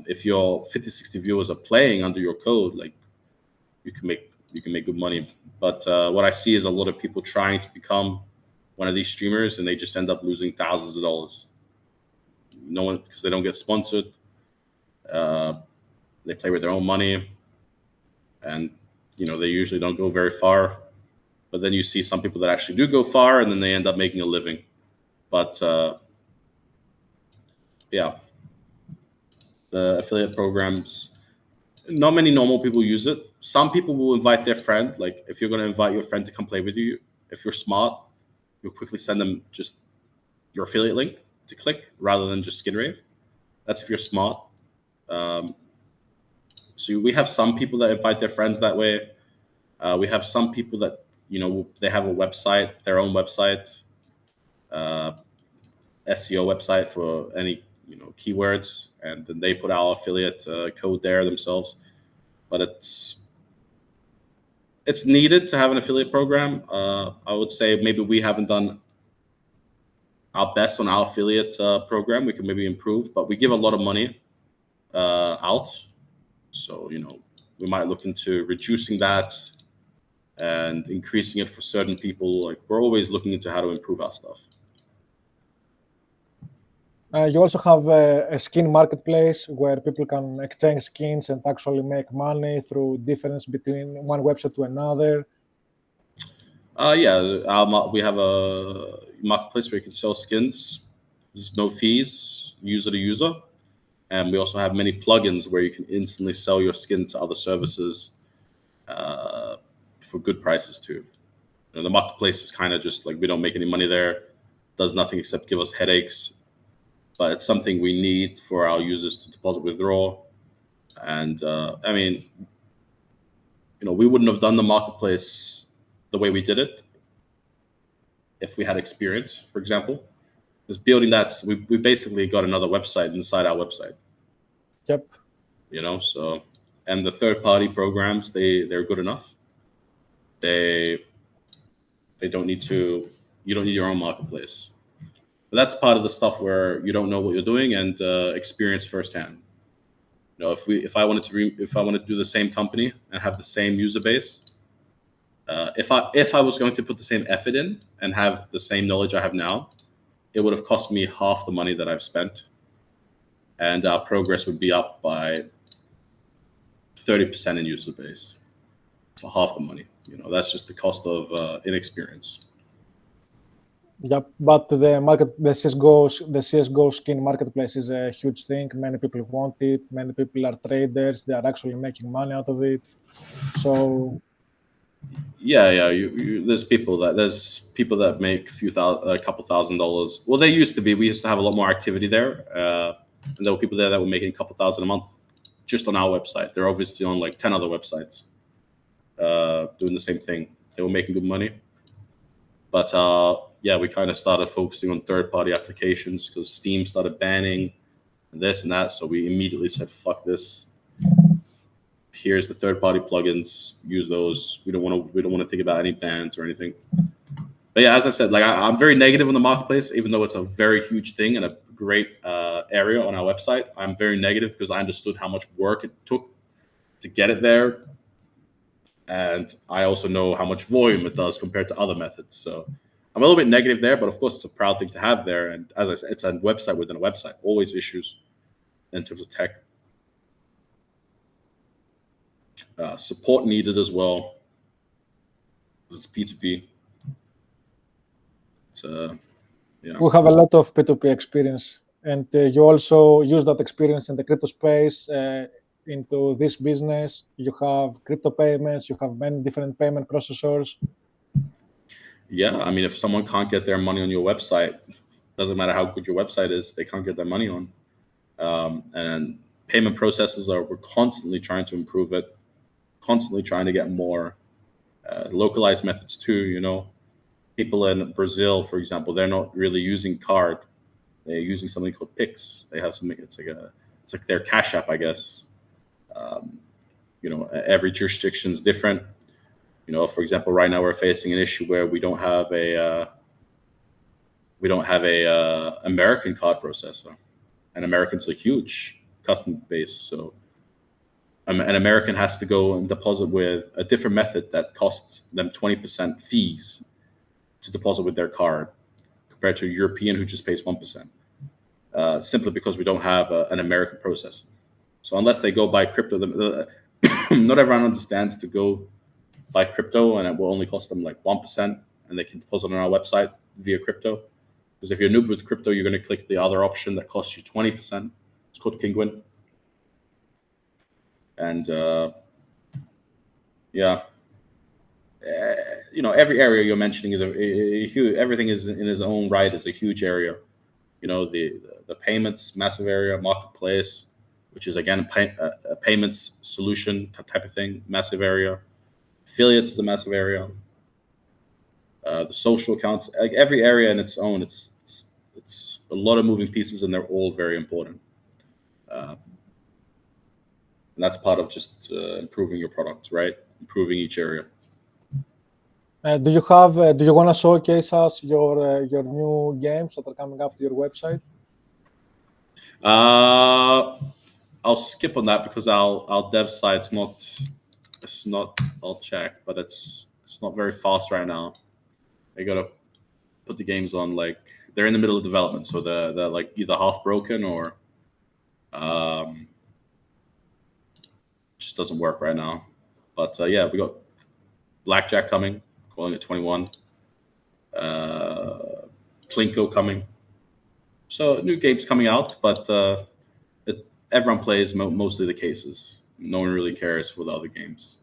If your 50, 60 viewers are playing under your code, like you can make good money. But what I see is a lot of people trying to become one of these streamers, and they just end up losing thousands of dollars. No one, because they don't get sponsored. They play with their own money, and they usually don't go very far. But then you see some people that actually do go far, and then they end up making a living. But yeah, the affiliate programs, not many normal people use it. Some people will invite their friend. Like if you're going to invite your friend to come play with you, if you're smart, you'll quickly send them just your affiliate link to click rather than just Skinrave. That's if you're smart. So we have some people that invite their friends that way. We have some people that, they have a website, their own website, SEO website for any, keywords, and then they put our affiliate code there themselves. But it's needed to have an affiliate program. I would say maybe we haven't done our best on our affiliate program. We can maybe improve, but we give a lot of money out. So, we might look into reducing that and increasing it for certain people. Like we're always looking into how to improve our stuff. You also have a skin marketplace where people can exchange skins and actually make money through difference between one website to another. Yeah, we have a marketplace where you can sell skins. There's no fees, user to user. And we also have many plugins where you can instantly sell your skin to other services for good prices too. The marketplace is kind of just like we don't make any money there. Does nothing except give us headaches. But it's something we need for our users to deposit, withdraw. And we wouldn't have done the marketplace the way we did it if we had experience, for example. Just building that, we basically got another website inside our website. Yep. So, and the third-party programs, they're good enough. they don't need to. You don't need your own marketplace. But that's part of the stuff where you don't know what you're doing and experience firsthand. You know, if I wanted to do the same company and have the same user base, if I was going to put the same effort in and have the same knowledge I have now, it would have cost me half the money that I've spent, and our progress would be up by 30% in user base for half the money. You know, that's just the cost of inexperience. Yep, but the CS:GO skin marketplace is a huge thing. Many people want it. Many people are traders. They are actually making money out of it. So yeah, there's people that make a couple $1,000s. Well, there used to be. We used to have a lot more activity there, and there were people there that were making a couple thousand a month just on our website. They're obviously on like 10 other websites doing the same thing. They were making good money, but yeah, we kind of started focusing on third-party applications because Steam started banning this and that. So we immediately said, "Fuck this! Here's the third-party plugins. Use those. We don't want to think about any bans or anything." But yeah, as I said, like I'm very negative on the marketplace, even though it's a very huge thing and a great area on our website. I'm very negative because I understood how much work it took to get it there, and I also know how much volume it does compared to other methods. So I'm a little bit negative there, but of course it's a proud thing to have there. And as I said, it's a website within a website. Always issues in terms of tech. Support needed as well. It's P2P. It's yeah. we have a lot of P2P experience, and you also use that experience in the crypto space into this business. You have crypto payments. You have many different payment processors. Yeah, I mean, if someone can't get their money on your website, doesn't matter how good your website is, they can't get their money on. And payment processes we're constantly trying to improve it, constantly trying to get more localized methods too. You know, people in Brazil, for example, they're not really using card; they're using something called Pix. They have something. It's like their Cash App, I guess. You know, every jurisdiction is different. You know, for example, right now we're facing an issue where we don't have a American card processor, and Americans are huge customer base. So an American has to go and deposit with a different method that costs them 20% fees to deposit with their card, compared to a European who just pays 1%, simply because we don't have an American processor. So unless they go buy crypto, not everyone understands to go buy crypto, and it will only cost them like 1%, and they can deposit on our website via crypto. Because if you're new with crypto, you're going to click the other option that costs you 20%. It's called Kinguin. And yeah, you know, every area you're mentioning is a huge. Everything is in its own right is a huge area. You know, the payments, massive area, marketplace, which is again a payments solution type of thing, massive area. Affiliates is a massive area. The social accounts, like every area in its own, it's a lot of moving pieces, and they're all very important. And that's part of just improving your product, right? Improving each area. Do you want to showcase us your new games that are coming up to your website? I'll skip on that because our dev site's not. It's not. I'll check, but it's not very fast right now. They gotta put the games on, like they're in the middle of development, so they're like either half broken or just doesn't work right now. But yeah, we got Blackjack coming, calling it 21. Plinko coming. So new games coming out, but everyone plays mostly the cases. No one really cares for the other games.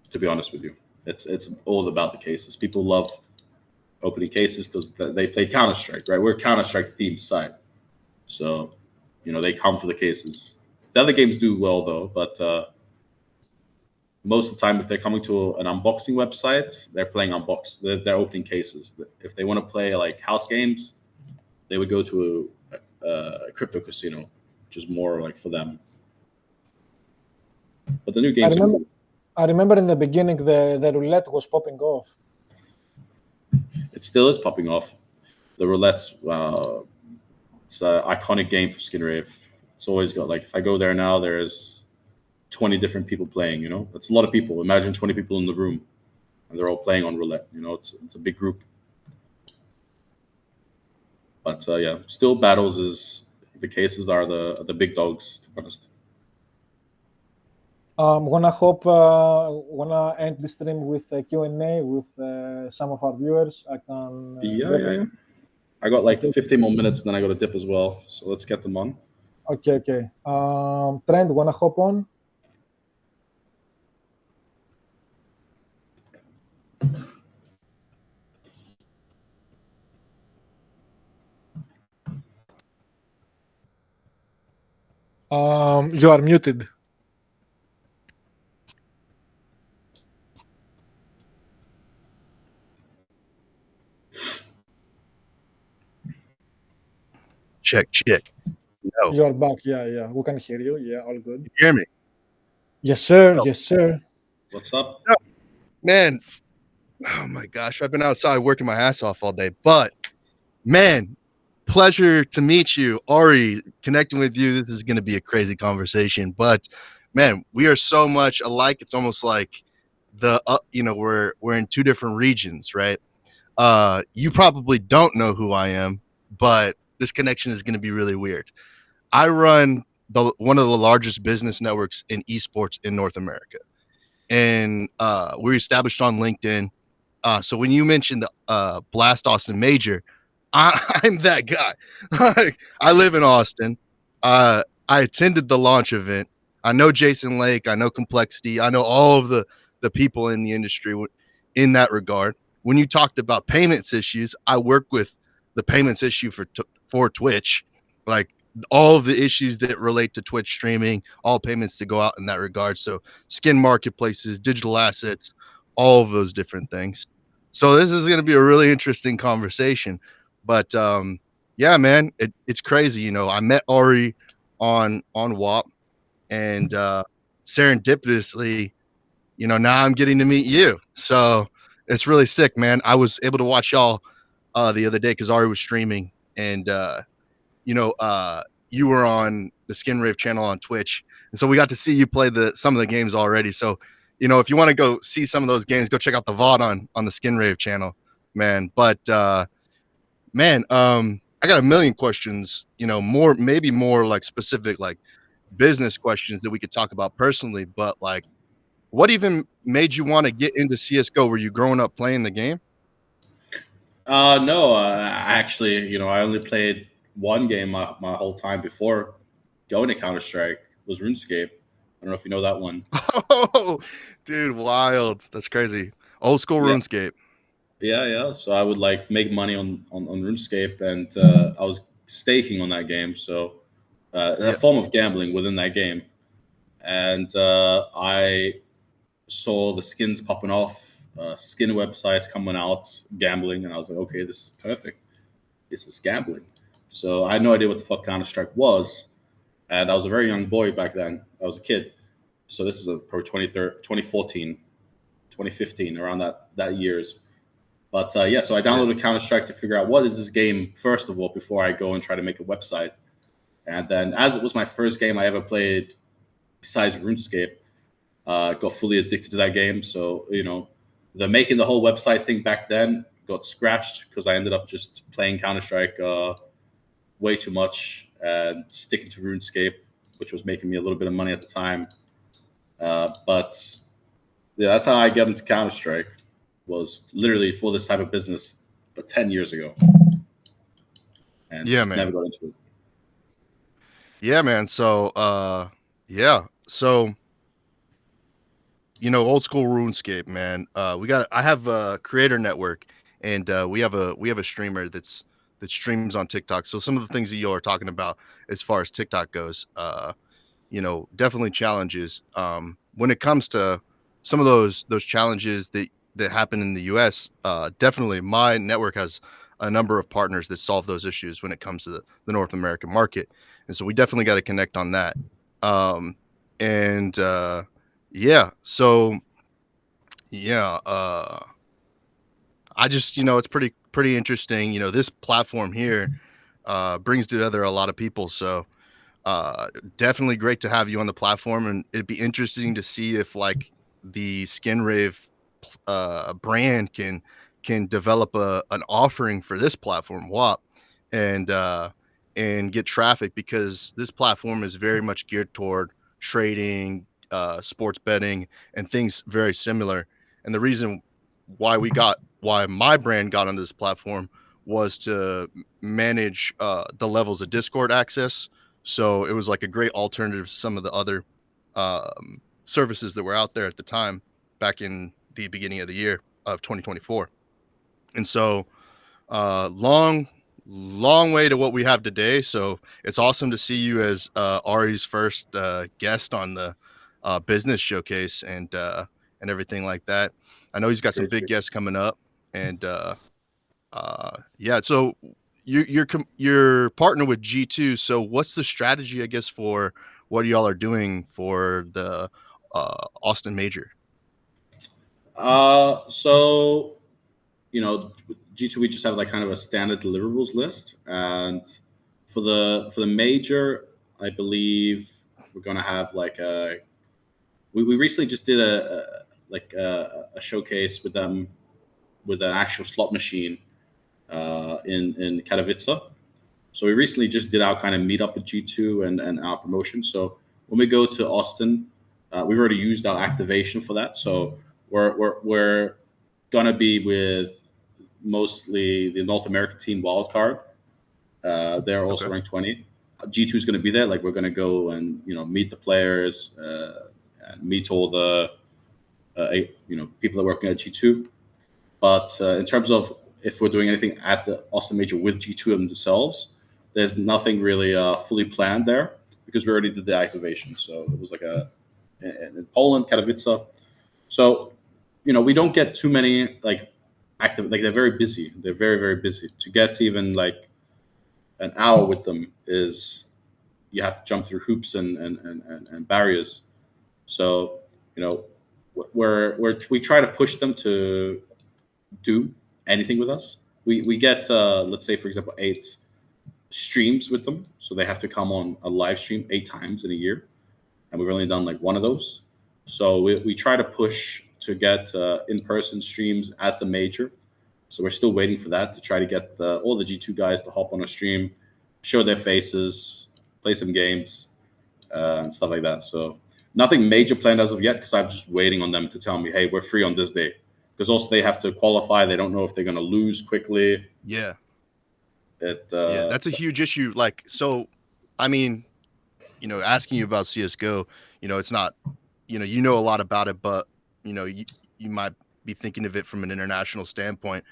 To be honest with you, it's all about the cases. People love opening cases because they play Counter-Strike, right? We're a Counter-Strike themed site, so you know they come for the cases. The other games do well though, but most of the time, if they're coming to an unboxing website, they're playing they're opening cases. If they want to play like house games, they would go to a crypto casino, which is more like for them. But the new games are cool. I remember in the beginning the roulette was popping off. It still is popping off. The roulette's it's an iconic game for Skinrave. It's always got, like, if I go there now, there's 20 different people playing. You know, that's a lot of people. Imagine 20 people in the room, and they're all playing on roulette. You know, it's a big group. But yeah, still battles is the cases are the big dogs, to be honest. Wanna end the stream with a Q&A with some of our viewers. I can. Yeah. I got like 15 more minutes, and then I got a dip as well. So let's get them on. Okay. Trent, wanna hop on? You are muted. Check. No. You are back. Yeah. We can hear you. Yeah, all good. You hear me? Yes, sir. No. Yes, sir. What's up? Man, oh my gosh, I've been outside working my ass off all day. But, man, pleasure to meet you. Ari, connecting with you, this is going to be a crazy conversation. But, man, we are so much alike. It's almost like we're in two different regions, right? You probably don't know who I am, but this connection is going to be really weird. I run one of the largest business networks in esports in North America. And we're established on LinkedIn. So when you mentioned the Blast Austin Major, I'm that guy. I live in Austin. I attended the launch event. I know Jason Lake. I know Complexity. I know all of the people in the industry in that regard. When you talked about payments issues, I work with the payments issue for Twitch, like all of the issues that relate to Twitch streaming, all payments to go out in that regard. So skin marketplaces, digital assets, all of those different things. So this is going to be a really interesting conversation. But yeah, man, it's crazy. You know, I met Ari on WAP, and serendipitously, you know, now I'm getting to meet you. So it's really sick, man. I was able to watch y'all the other day because Ari was streaming, and you were on the Skinrave channel on Twitch, and so we got to see you play some of the games already. So, you know, if you want to go see some of those games, go check out the VOD on the Skinrave channel, man. But I got a million questions. You know, maybe more like specific, like business questions that we could talk about personally. But like, what even made you want to get into CS:GO? Were you growing up playing the game? No, actually, you know, I only played one game my whole time before going to Counter-Strike was RuneScape. I don't know if you know that one. Oh, dude, wild. That's crazy. Old school RuneScape. Yeah. So I would like make money on RuneScape, and I was staking on that game. So a form of gambling within that game. And I saw the skins popping off, skin websites coming out, gambling, and I was like, okay, this is perfect. This is gambling. So I had no idea what the fuck Counter-Strike was, and I was a very young boy back then. I was a kid. So this is probably 2014, 2015, around that years. But so I downloaded Counter-Strike to figure out what is this game, first of all, before I go and try to make a website. And then, as it was my first game I ever played besides RuneScape, got fully addicted to that game. So, you know, making the whole website thing back then got scratched because I ended up just playing Counter-Strike way too much and sticking to RuneScape, which was making me a little bit of money at the time. But yeah, that's how I got into Counter-Strike, was literally for this type of business, but 10 years ago. And yeah, man. Never got into it. Yeah, man. So, So, you know, old school RuneScape, man. I have a creator network, and we have a streamer that streams on TikTok. So some of the things that you are talking about as far as TikTok goes, you know, definitely challenges. When it comes to some of those challenges that happen in the US, definitely my network has a number of partners that solve those issues when it comes to the North American market. And so we definitely got to connect on that. Yeah. So yeah, I just, it's pretty interesting. This platform here brings together a lot of people. So definitely great to have you on the platform, and it'd be interesting to see if like the Skinrave brand can develop an offering for this platform, WAP, and get traffic, because this platform is very much geared toward trading, sports betting, and things very similar. And the reason why my brand got on this platform was to manage the levels of Discord access. So it was like a great alternative to some of the other services that were out there at the time, back in the beginning of the year of 2024. And so long way to what we have today. So it's awesome to see you as Ari's first guest on the business showcase, and everything like that. I know he's got some big guests coming up, and yeah. So you're partnered with G2. So what's the strategy, I guess, for what y'all are doing for the Austin Major? So G2, we just have like kind of a standard deliverables list, and for the major, I believe we're gonna have like we recently just did a showcase with them with an actual slot machine in Katowice. So we recently just did our kind of meetup with G2 and our promotion. So when we go to Austin, we've already used our activation for that. So we're gonna be with mostly the North American team wildcard. They're also ranked 20. G2 is going to be there. Like, we're going to go and meet the players, and meet all the people that are working at G2. But in terms of if we're doing anything at the Austin Major with G2 themselves, there's nothing really fully planned there, because we already did the activation. So it was like in Poland, Katowice. So we don't get too many active. Like, they're very busy. They're very, very busy. To get even like an hour with them is, you have to jump through hoops and barriers. So we try to push them to do anything with us. We get let's say, for example, 8 streams with them, so they have to come on a live stream 8 times in a year, and we've only done like 1 of those. So we try to push to get in-person streams at the major. So we're still waiting for that, to try to get all the G2 guys to hop on a stream, show their faces, play some games, and stuff like that. So nothing major planned as of yet, because I'm just waiting on them to tell me, hey, we're free on this day. Because also they have to qualify. They don't know if they're going to lose quickly. Yeah. Yeah, that's a huge issue. Like, so, I mean, asking you about CSGO, it's not, you know a lot about it, but, you might be thinking of it from an international standpoint.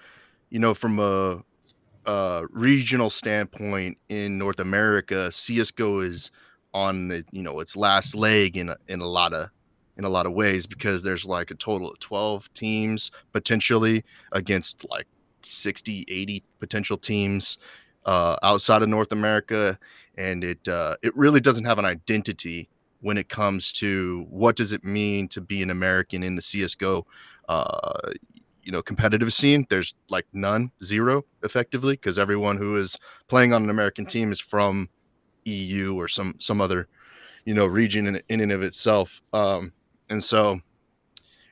From a regional standpoint in North America, CSGO is on its last leg in a lot of ways, because there's like a total of 12 teams potentially against like 60, 80 potential teams outside of North America, and it really doesn't have an identity when it comes to what does it mean to be an American in the CSGO competitive scene. There's like zero effectively, because everyone who is playing on an American team is from EU or some other region in and of itself. And so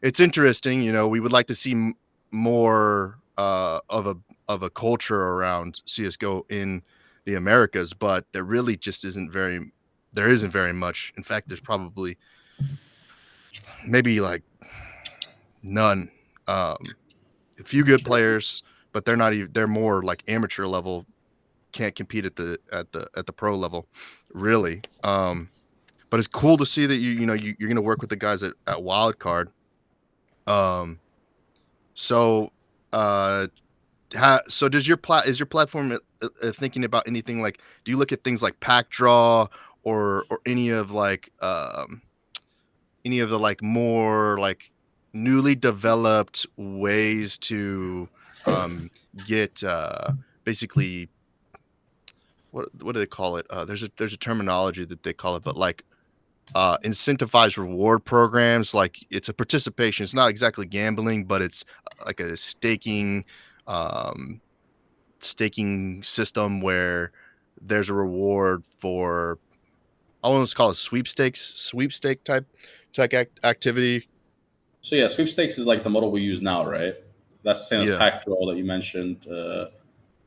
it's interesting. We would like to see more of a culture around CSGO in the Americas, but there really just isn't very much. In fact, there's probably maybe like none. A few good players, but they're not even, they're more like amateur level, can't compete at the pro level, really. But it's cool to see that you're going to work with the guys at Wildcard. So does is your platform thinking about anything like, do you look at things like pack draw or any of like any of the like more like newly developed ways to get basically what do they call it? There's a terminology that they call it, but like incentivized reward programs. Like it's a participation. It's not exactly gambling, but it's like a staking system where there's a reward for, I want to call it sweepstake type activity. So yeah, sweepstakes is like the model we use now, right? That's the same as Yeah. pack draw that you mentioned.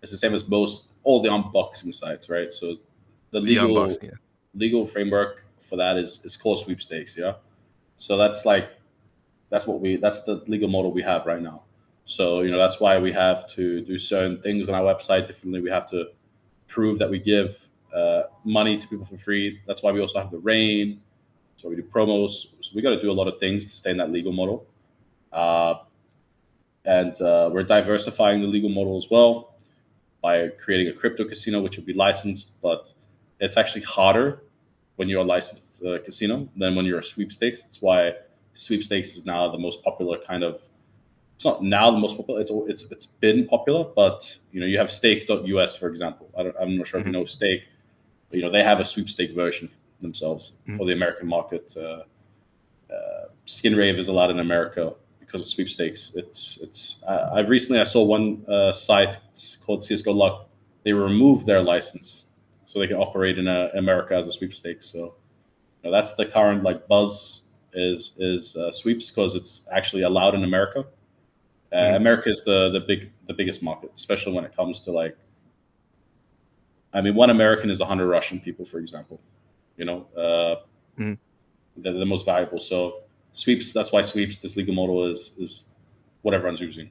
It's the same as all the unboxing sites, right? So the legal framework for that is called sweepstakes, yeah. So that's the legal model we have right now. So that's why we have to do certain things on our website differently. We have to prove that we give money to people for free. That's why we also have the rain. So we do promos. So we got to do a lot of things to stay in that legal model. And we're diversifying the legal model as well by creating a crypto casino, which will be licensed, but it's actually harder when you're a licensed casino than when you're a sweepstakes. That's why sweepstakes is now the most popular kind of. It's not now the most popular. It's been popular, but you have Stake.us, for example. I'm not sure if you know Stake. But, they have a sweepstake version themselves for the American market. Skinrave is allowed in America because of sweepstakes. I saw one site called CS:GO Luck. They removed their license so they can operate in America as a sweepstakes. So that's the current buzz is sweeps because it's actually allowed in America. America is the biggest market, especially when it comes to one American is 100 Russian people, for example. They're the most valuable. So sweeps. That's why sweeps. This legal model is what everyone's using.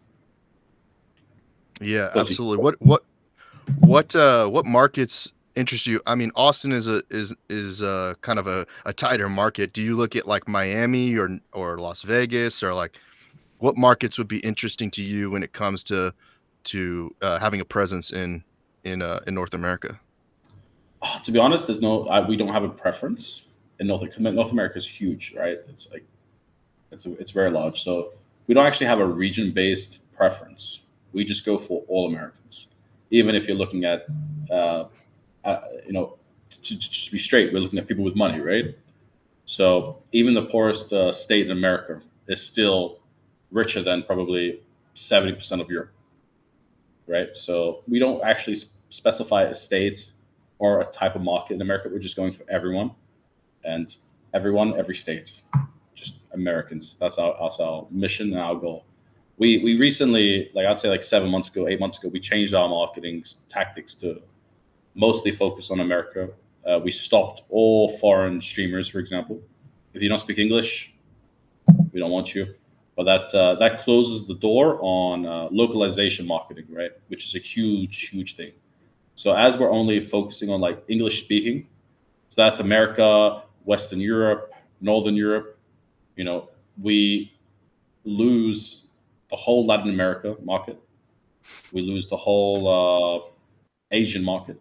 Yeah, absolutely. What markets interest you? I mean, Austin is kind of a tighter market. Do you look at Miami or Las Vegas, or what markets would be interesting to you when it comes to having a presence in North America? To be honest, we don't have a preference. In North America is huge, right? It's very large. So we don't actually have a region-based preference. We just go for all Americans. Even if you're looking at, to be straight, we're looking at people with money, right? So even the poorest state in America is still richer than probably 70% of Europe, right? So we don't actually specify a state or a type of market in America. We're just going for everyone, and every state, just Americans. That's our mission and our goal. We recently, I'd say 8 months ago, we changed our marketing tactics to mostly focus on America. We stopped all foreign streamers, for example. If you don't speak English, we don't want you. But that closes the door on localization marketing, right? Which is a huge thing. So as we're only focusing on English speaking, so that's America, Western Europe, Northern Europe, we lose the whole Latin America market. We lose the whole Asian market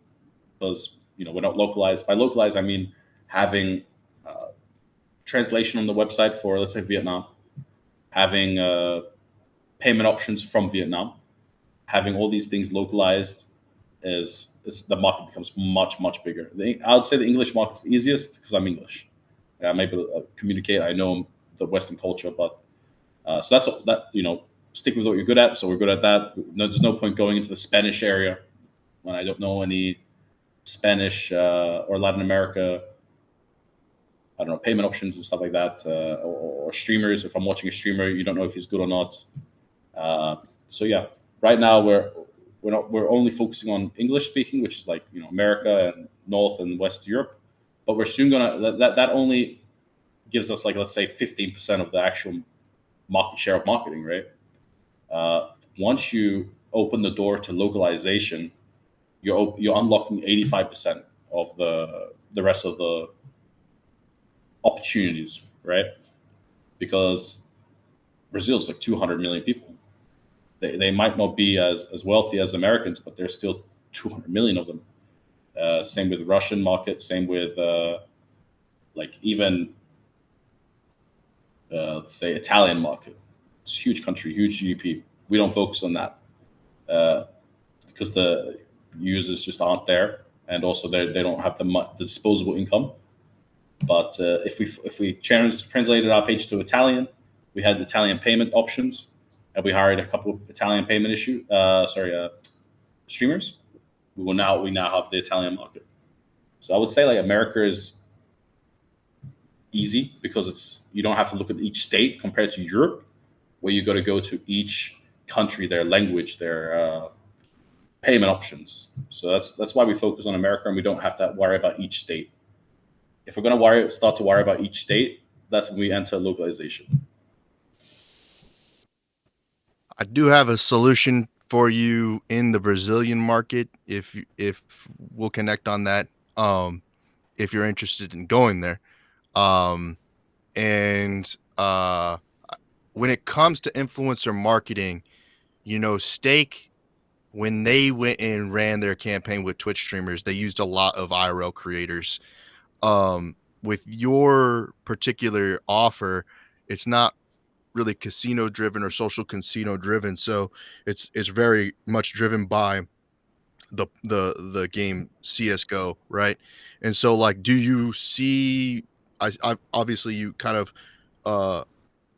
because we're not localized. By localized, I mean having translation on the website for, let's say, Vietnam, having payment options from Vietnam, having all these things localized the market becomes much bigger. I would say the English market's the easiest because I'm English. I'm able to communicate. I know the Western culture, but so that's that. Stick with what you're good at. So we're good at that. There's no point going into the Spanish area when I don't know any Spanish or Latin America. I don't know, payment options and stuff like that, or streamers. If I'm watching a streamer, you don't know if he's good or not. So yeah, right now we're only focusing on English speaking, which is America and North and West Europe. But we're soon gonna that only gives us let's say 15% of the actual market share of marketing, right? Once you open the door to localization, you're unlocking 85% of the rest of the opportunities, right? Because Brazil's 200 million people. They might not be as wealthy as Americans, but there's still 200 million of them. Same with Russian market. Same with even let's say Italian market. It's a huge country, huge GDP. We don't focus on that because the users just aren't there, and also they don't have the disposable income. But if we translated our page to Italian, we had Italian payment options, and we hired a couple of Italian payment streamers. We now have the Italian market. So I would say like America is easy because you don't have to look at each state compared to Europe, where you got to go to each country, their language, their payment options. So that's why we focus on America, and we don't have to worry about each state. If we're going to start to worry about each state, that's when we enter localization. I do have a solution for you in the Brazilian market. If we'll connect on that, if you're interested in going there, when it comes to influencer marketing, Stake, when they went and ran their campaign with Twitch streamers, they used a lot of IRL creators. With your particular offer, it's not really casino driven or social casino driven, so it's very much driven by the game CS:GO, right? And so, like, do you see? I obviously you kind of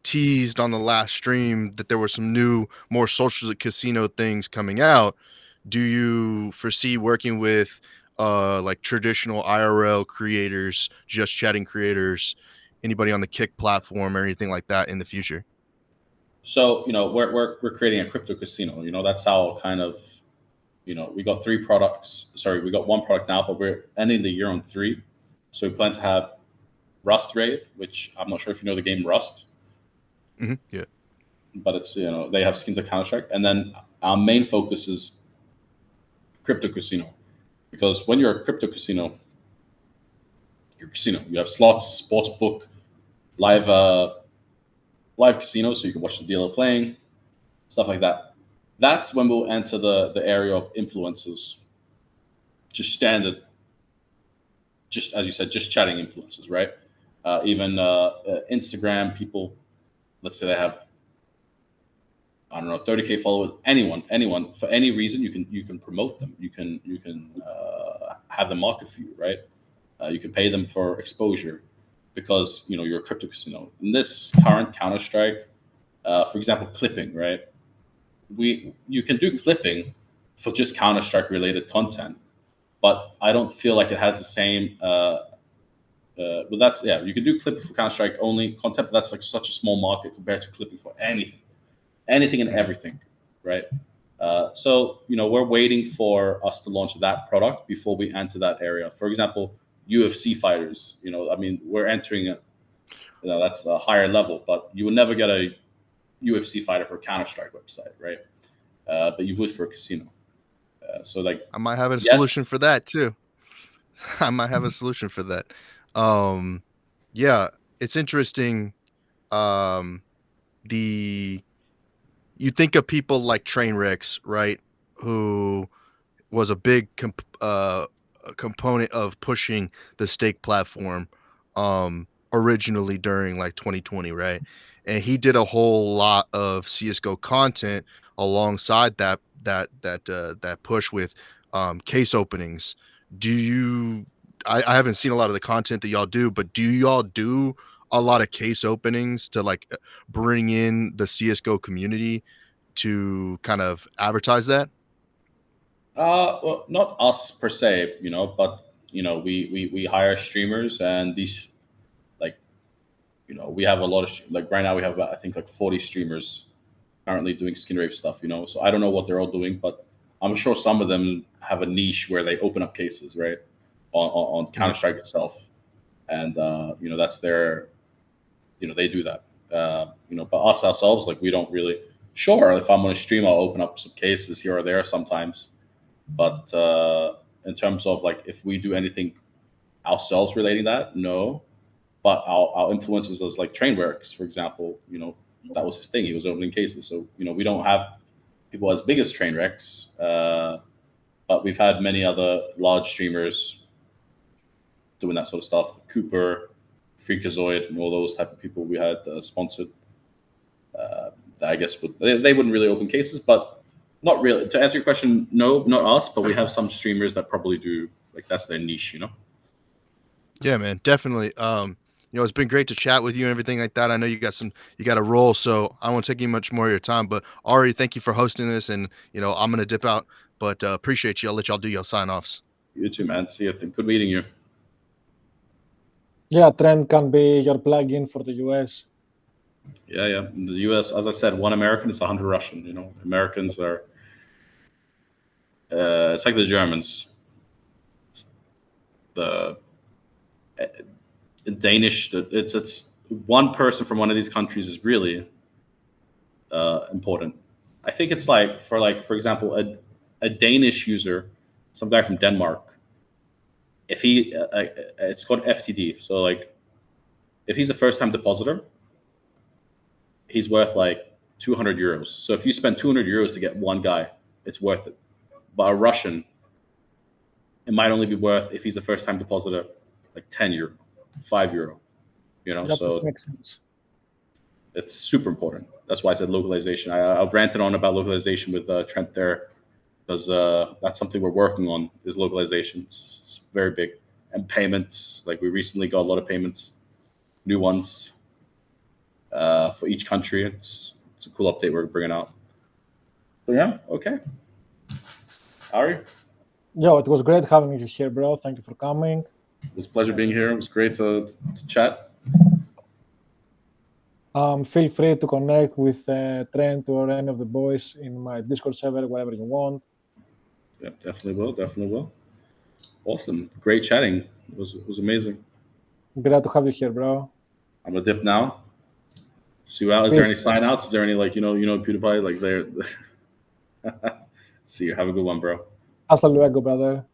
teased on the last stream that there were some new, more social casino things coming out. Do you foresee working with like traditional IRL creators, just chatting creators, anybody on the Kick platform or anything like that in the future? So we're creating a crypto casino. That's how kind of we got 3 products. Sorry, we got 1 product now, but we're ending the year on 3. So we plan to have Rust Rave, which I'm not sure if you know the game Rust. Mm-hmm. Yeah. But it's they have skins of Counter-Strike, and then our main focus is crypto casino, because when you're a crypto casino, you have slots, sportsbook, live casino, so you can watch the dealer playing, stuff like that. That's when we'll enter the area of influencers, just standard, just as you said, just chatting influencers, right? Even Instagram people, let's say they have, I don't know, 30K followers. Anyone for any reason, you can promote them. You can have them market for you, right? You can pay them for exposure because you're a crypto casino. In this current Counter-Strike, for example, clipping, right? You can do clipping for just Counter-Strike related content, but I don't feel like it has the same. But that's you can do clipping for Counter-Strike only content, but that's like such a small market compared to clipping for anything and everything, right? So we're waiting for us to launch that product before we enter that area. For example, UFC fighters, we're entering that's a higher level, but you would never get a UFC fighter for a Counter-Strike website, right? But you would for a casino. So like, I might have a solution for that too. I might have a solution for that. Yeah, it's interesting. You think of people like Trainwrecks, right? Who was a big component of pushing the Stake platform originally during like 2020, right? And he did a whole lot of CS:GO content alongside that push with case openings. I haven't seen a lot of the content that y'all do, but do y'all do a lot of case openings to like bring in the CS:GO community to kind of advertise that? Well, not us per se, but we hire streamers, and these we have a lot of like right now we have I think like 40 streamers currently doing Skinrave stuff. So I don't know what they're all doing, but I'm sure some of them have a niche where they open up cases, right, on Counter-Strike itself, and that's their they do that. But us ourselves, like, we don't really. Sure, if I'm on a stream, I'll open up some cases here or there sometimes. But in terms of like if we do anything ourselves relating that, no. But our influencers, as like Trainwrecks, for example, that was his thing. He was opening cases. So we don't have people as big as Trainwrecks, but we've had many other large streamers doing that sort of stuff. Cooper, Freakazoid, and all those type of people we had sponsored. I guess they wouldn't really open cases, but not really. To answer your question, no, not us, but we have some streamers that probably do. Like, that's their niche, Yeah, man, definitely. It's been great to chat with you and everything like that. I know you got a role, so I won't take you much more of your time. But Ari, thank you for hosting this, and I'm gonna dip out, but appreciate you. I'll let y'all do your sign offs. You too, man. See you. Good meeting you. Yeah, Trent can be your plug-in for the US. Yeah. In the US, as I said, 1 American is 100 Russian. Americans are, it's like the Germans. The Danish, it's one person from one of these countries is really important. I think it's for example, a Danish user, some guy from Denmark, if he, it's called FTD. So if he's a first-time depositor, he's worth 200 euros. So if you spend 200 euros to get one guy, it's worth it. But a Russian, it might only be worth, if he's a first-time depositor, 10 euro, 5 euro. That So makes sense. it's super important. That's why I said localization. I'll rant it on about localization with Trent there, because that's something we're working on, is localization. It's very big. And payments, we recently got a lot of payments, new ones for each country. It's a cool update we're bringing out. So yeah, okay. Ari? Yo, it was great having you here, bro. Thank you for coming. It was a pleasure being here. It was great to chat. Feel free to connect with Trent or any of the boys in my Discord server, wherever you want. Yeah, definitely will. Awesome. Great chatting. It was amazing. Glad to have you here, bro. I'm gonna dip now. See you out. Is there any sign outs? Is there any PewDiePie there? See you. Have a good one, bro. Hasta luego, brother.